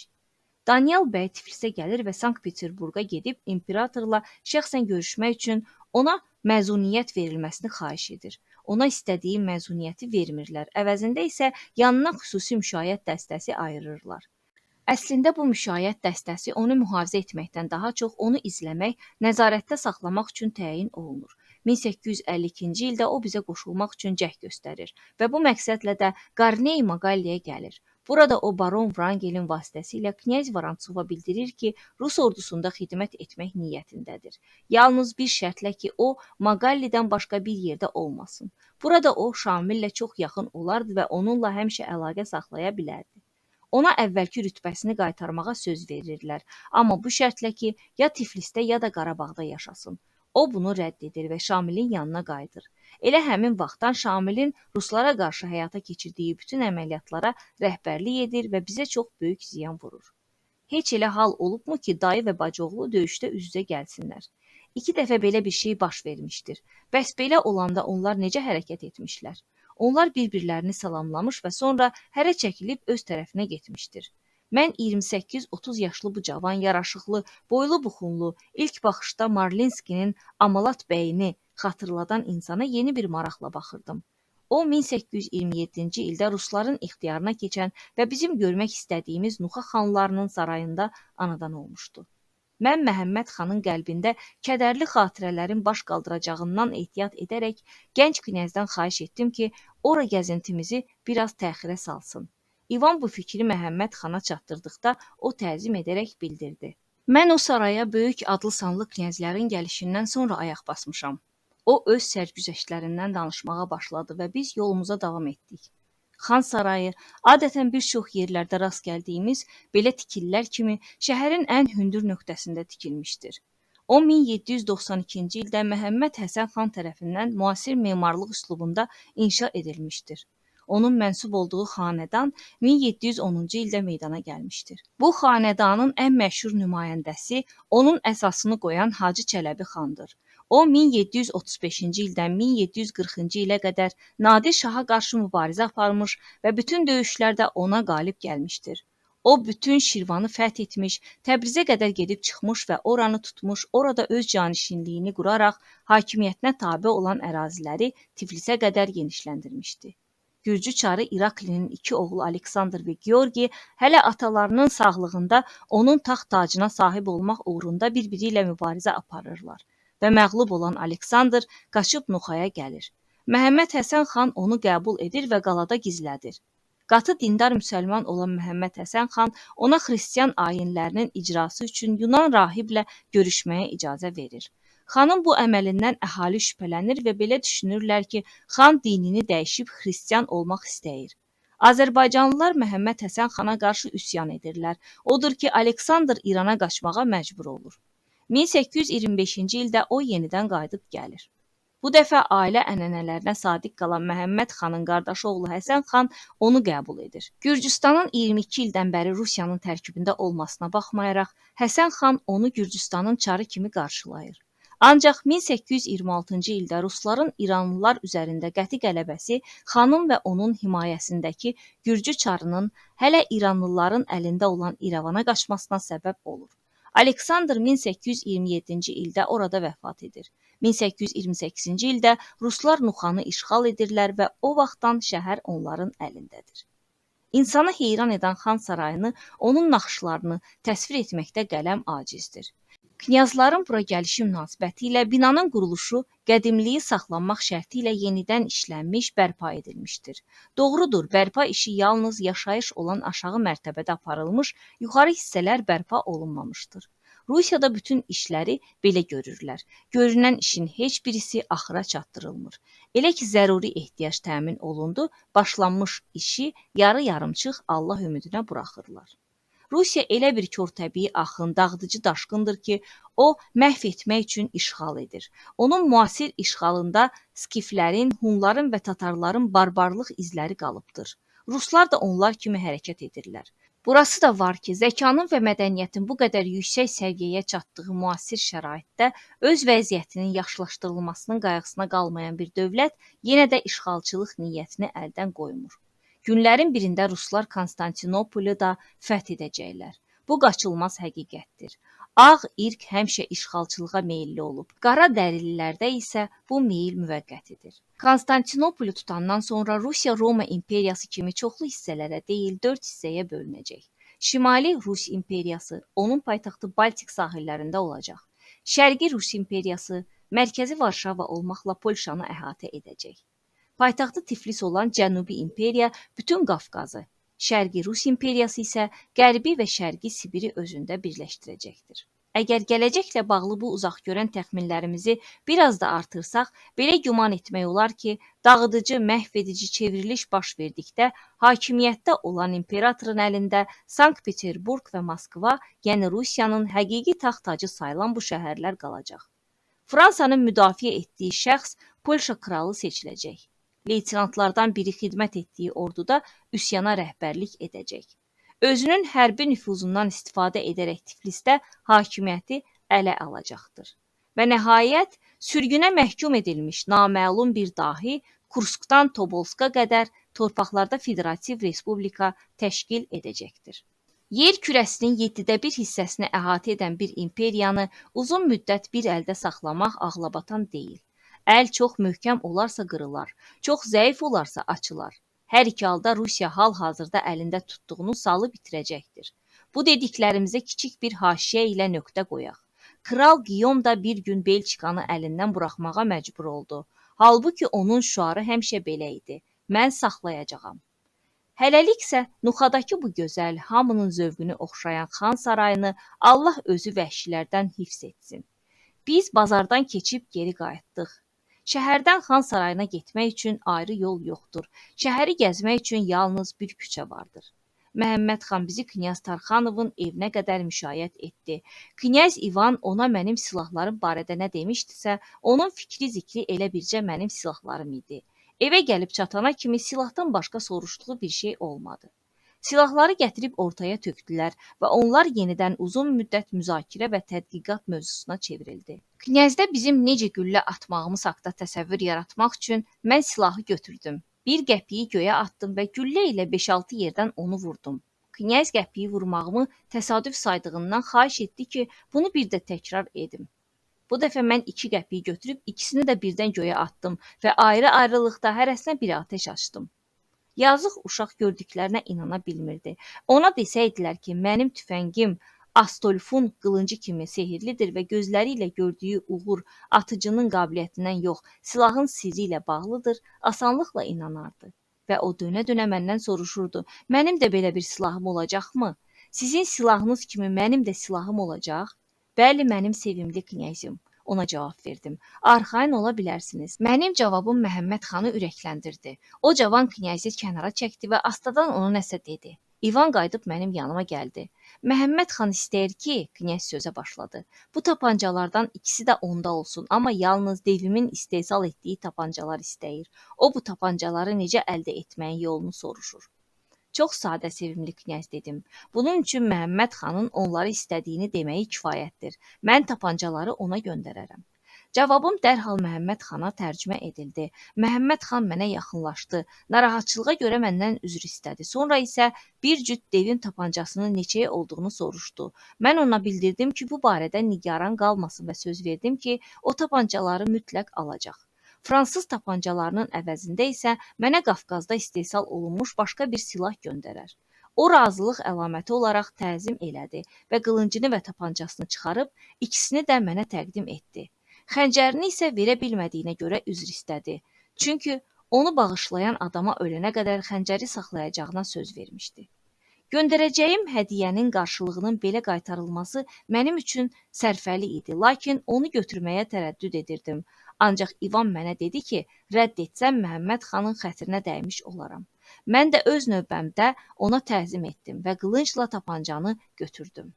Danyal bəy Tiflisə gəlir və Sankt-Peterburqa gedib imperatorla şəxsən görüşmək üçün ona məzuniyyət verilməsini xahiş edir. Ona istədiyi məzuniyyəti vermirlər. Əvəzində isə yanına xüsusi müşayiət dəstəsi ayırırlar. Əslində bu müşayiət dəstəsi onu mühafizə etməkdən daha çox onu izləmək, nəzarətdə saxlamaq üçün təyin olunur. 1852-ci ildə o bizə qoşulmaq üçün cəhd göstərir və bu məqsədlə də Qarney Maqalliyə gəlir. Burada o baron Vrangelin vasitəsilə knyaz Vorontsova bildirir ki, Rus ordusunda xidmət etmək niyyətindədir. Yalnız bir şərtlə ki, o Maqallidən başqa bir yerdə olmasın. Burada o Şamillə çox yaxın olardı və onunla həmişə əlaqə saxlaya bilərdi. Ona əvvəlki rütbəsini qaytarmağa söz verirlər, amma bu şərtlə ki, ya Tiflisdə, ya da Qarabağda yaşasın. O bunu rədd edir və Şamilin yanına qayıdır. Elə həmin vaxtdan Şamilin ruslara qarşı həyata keçirdiyi bütün əməliyyatlara rəhbərlik edir və bizə çox böyük ziyan vurur. Heç elə hal olubmu ki, dayı və bacıoğlu döyüşdə üz-üzə gəlsinlər? 2 dəfə belə bir şey baş vermişdir. Bəs belə olanda onlar necə hərəkət etmişlər? Onlar bir-birlərini salamlamış və sonra hərə çəkilib öz tərəfinə getmişdir. Mən 28-30 yaşlı bu cavan, yaraşıqlı, boylu buxunlu, ilk baxışda Marlinskinin Amalat bəyini xatırladan insana yeni bir maraqla baxırdım. O 1827-ci ildə rusların ixtiyarına keçən və bizim görmək istədiyimiz Nuxa xanlarının sarayında anadan olmuşdu. Mən Məhəmməd xanın qəlbində kədərli xatirələrin baş qaldıracağından ehtiyat edərək gənc knyazdan xahiş etdim ki, ora gəzintimizi biraz təxirə salsın. İvan bu fikri Məhəmməd xana çatdırdıqda o təzim edərək bildirdi. Mən o saraya böyük adlı sanlı knyazların gəlişindən sonra ayaq basmışam. O öz sərgüzəştlərindən danışmağa başladı və biz yolumuza davam etdik. Xan sarayı adətən bir çox yerlərdə rast gəldiyimiz belə tikillər kimi şəhərin ən hündür nöqtəsində tikilmişdir. O 1792-ci ildə Məhəmməd Həsən xan tərəfindən müasir memarlıq üslubunda inşa edilmişdir. Onun mənsub olduğu xanədan 1710-cu ildə meydana gəlmişdir. Bu xanədanın ən məşhur nümayəndəsi onun əsasını qoyan Hacı Çələbi xandır. O 1735-ci ildən 1740-cı ilə qədər Nadir Şaha qarşı mübarizə aparmış və bütün döyüşlərdə ona qalib gəlmişdir. O bütün Şirvanı fəth etmiş, Təbrizə qədər gedib çıxmış və oranı tutmuş, orada öz canişinliyini quraraq hakimiyyətinə tabe olan əraziləri Tiflisə qədər genişləndirmişdi. Gürcü çarı İraklinin iki oğlu Aleksandr və Georgi hələ atalarının sağlığında onun taxt tacına sahib olmaq uğrunda bir-biri ilə mübarizə aparırlar və məğlub olan Aleksandr qaçıb Nuxaya gəlir. Məhəmməd Həsən xan onu qəbul edir və qalada gizlədir. Qatı dindar müsəlman olan Məhəmməd Həsən xan ona xristian ayinlərinin icrası üçün Yunan rahiblə görüşməyə icazə verir. Xanın bu əməlindən əhali şübhələnir və belə düşünürlər ki, xan dinini dəyişib xristian olmaq istəyir. Azərbaycanlılar Məhəmməd Həsən xana qarşı üsyan edirlər. Odur ki, Aleksandr İrana qaçmağa məcbur olur. 1825-ci ildə o yenidən qayıdıb gəlir. Bu dəfə ailə ənənələrinə sadiq qalan Məhəmməd xanın qardaşı oğlu Həsən xan onu qəbul edir. Gürcüstanın 22 ildən bəri Rusiyanın tərkibində olmasına baxmayaraq, Həsən xan onu Gürcüstanın çarı kimi qarşılayır. Ancaq 1826-cı ildə rusların İranlılar üzərində qəti qələbəsi xanın və onun himayəsindəki Gürcü çarının hələ İranlıların əlində olan İrəvana qaçmasına səbəb olur. Aleksandr 1827-ci ildə orada vəfat edir. 1828-ci ildə ruslar Nuxanı işğal edirlər və o vaxtdan şəhər onların əlindədir. İnsanı heyran edən xan sarayını, onun naxışlarını təsvir etməkdə qələm acizdir. Knyazların bura gəlişi münasibəti ilə binanın quruluşu qədimliyi saxlanmaq şərti ilə yenidən işlənmiş, bərpa edilmişdir. Doğrudur, bərpa işi yalnız yaşayış olan aşağı mərtəbədə aparılmış, yuxarı hissələr bərpa olunmamışdır. Rusiyada bütün işləri belə görürlər. Görünən işin heç birisi axıra çatdırılmır. Elə ki, zəruri ehtiyac təmin olundu, başlanmış işi yarı-yarımçıq Allah ümidinə buraxırlar. Rusiya elə bir körtəbii axın, dağıdıcı daşqındır ki, o məhv etmək üçün işğal edir. Onun müasir işğalında skiflərin, hunların və tatarların barbarlıq izləri qalıbdır. Ruslar da onlar kimi hərəkət edirlər. Burası da var ki, zəkanın və mədəniyyətin bu qədər yüksək səviyyəyə çatdığı müasir şəraitdə öz vəziyyətinin yaxşılaşdırılmasının qayğısına qalmayan bir dövlət yenə də işğalçılıq niyyətini əldən qoymur. Günlərin birində ruslar Konstantinopolu da fəth edəcəklər. Bu qaçılmaz həqiqətdir. Ağ irq həmişə işğalçılığa meyilli olub. Qara dərililərdə isə bu meyil müvəqqətidir. Konstantinopolu tutandan sonra Rusiya Roma imperiyası kimi çoxlu hissələrə deyil, 4 hissəyə bölünəcək. Şimali Rus imperiyası onun paytaxtı Baltik sahillərində olacaq. Şərqi Rus imperiyası mərkəzi Varşava olmaqla Polşanı əhatə edəcək. Paytaxtı Tiflis olan Cənubi imperiya bütün Qafqazı, Şərqi Rus imperiyası isə Qərbi və Şərqi Sibiri özündə birləşdirəcəkdir. Əgər gələcəklə bağlı bu uzaqgörən təxminlərimizi biraz da artırsaq, belə güman etmək olar ki, dağıdıcı, məhvedici çevriliş baş verdikdə hakimiyyətdə olan imperatorun əlində Sankt-Peterburq və Moskva, yəni Rusiyanın həqiqi taxt tacı sayılan bu şəhərlər qalacaq. Fransanın müdafiə etdiyi şəxs Polşa kralı seçiləcək. Leytenantlardan biri xidmət etdiyi orduda üsyana rəhbərlik edəcək. Özünün hərbi nüfuzundan istifadə edərək Tiflisdə hakimiyyəti ələ alacaqdır. Və nəhayət, sürgünə məhkum edilmiş naməlum bir dahi Kurskdan Tobolska qədər torpaqlarda federativ respublika təşkil edəcəkdir. Yer kürəsinin 7/1 hissəsini əhatə edən bir imperiyanı uzun müddət bir əldə saxlamaq ağlabatan deyil. Əl çox möhkəm olarsa qırılar, çox zəif olarsa açılar. Hər iki halda Rusiya hal-hazırda əlində tutduğunu salıb itirəcəkdir. Bu dediklərimizə kiçik bir haşiyə ilə nöqtə qoyaq. Kral Giyom da bir gün Belçikanı əlindən buraxmağa məcbur oldu. Halbuki onun şüarı həmişə belə idi: mən saxlayacağam. Hələlik isə Nuxadakı bu gözəl, hamının zövqünü oxşayan xan sarayını Allah özü vəhşilərdən hifz etsin. Biz bazardan keçib geri qayıtdıq. Şəhərdən xan sarayına getmək üçün ayrı yol yoxdur. Şəhəri gəzmək üçün yalnız bir küçə vardır. Məhəmməd xan bizi Knyaz Tarxanovun evinə qədər müşayiət etdi. Knyaz İvan ona mənim silahlarım barədə nə demişdisə, onun fikri zikri elə bircə mənim silahlarım idi. Evə gəlib çatana kimi silahdan başqa soruşduğu bir şey olmadı. Silahları gətirib ortaya tökdülər və onlar yenidən uzun müddət müzakirə və tədqiqat mövzusuna çevrildi. Knyazda bizim necə güllə atmağımız haqda təsəvvür yaratmaq üçün mən silahı götürdüm. Bir qəpiyi göyə atdım və güllə ilə 5-6 yerdən onu vurdum. Knyaz qəpiyi vurmağımı təsadüf saydığından xahiş etdi ki, bunu bir də təkrar edim. Bu dəfə mən 2 qəpiyi götürüb ikisini də birdən göyə attım və ayrı-ayrılıqda hərəsinə bir atəş açdım. Yazıq uşaq gördüklərinə inana bilmirdi. Ona desəydilər ki, mənim tüfəngim Astolfun qılıncı kimi sehirlidir və gözləri ilə gördüyü uğur atıcının qabiliyyətindən yox, silahın sirri ilə bağlıdır, asanlıqla inanardı. Və o dönə-dönə məndən soruşurdu: mənim də belə bir silahım olacaqmı? Sizin silahınız kimi mənim də silahım olacaq? Bəli, mənim sevimli knyazım, ona cavab verdim. Arxayın ola bilərsiniz. Mənim cavabım Məhəmməd xanı ürəkləndirdi. O cavan knyazı kənara çəkdi və astadan ona nəsə dedi. İvan qayıdıb mənim yanıma gəldi. Məhəmməd xan istəyir ki, knyaz sözə başladı. Bu tapancalardan ikisi də onda olsun, amma yalnız devimin istehsal etdiyi tapancalar istəyir. O bu tapancaları necə əldə etməyin yolunu soruşur. Çox sadə, sevimli knyaz dedim. Bunun üçün Məhəmməd xanın onları istədiyini deməyi kifayətdir. Mən tapancaları ona göndərərəm. Cavabım dərhal Məhəmməd xana tərcümə edildi. Məhəmməd xan mənə yaxınlaşdı. Narahatçılığa görə məndən üzr istədi. Sonra isə bir cüt devin tapancasının neçəyə olduğunu soruşdu. Mən ona bildirdim ki, bu barədə nigaran qalmasın və söz verdim ki, o tapancaları mütləq alacaq. Fransız tapancalarının əvəzində isə mənə Qafqazda istehsal olunmuş başqa bir silah göndərər. O razılıq əlaməti olaraq təzim elədi və qılıncını və tapancasını çıxarıb ikisini də mənə təqdim etdi. Xəncərini isə verə bilmədiyinə görə üzr istədi. Çünki onu bağışlayan adama ölənə qədər xəncəri saxlayacağına söz vermişdi. Göndərəcəyim hədiyyənin qarşılığının belə qaytarılması mənim üçün sərfəli idi, lakin onu götürməyə tərəddüd edirdim. Ancaq İvan mənə dedi ki, rədd etsəm Məhəmməd xanın xətrinə dəymiş olaram. Mən də öz növbəmdə ona təzim etdim və qılıncla tapancanı götürdüm.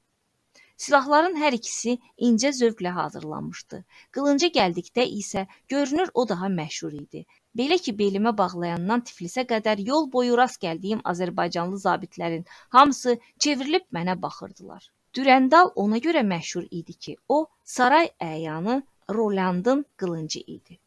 Silahların hər ikisi incə zövqlə hazırlanmışdı. Qılınca gəldikdə isə görünür o daha məşhur idi. Belə ki, belimə bağlayandan Tiflisə qədər yol boyu rast gəldiyim Azərbaycanlı zabitlərin hamısı çevrilib mənə baxırdılar. Durendal ona görə məşhur idi ki, o saray əyanı Rolandın qılıncı idi.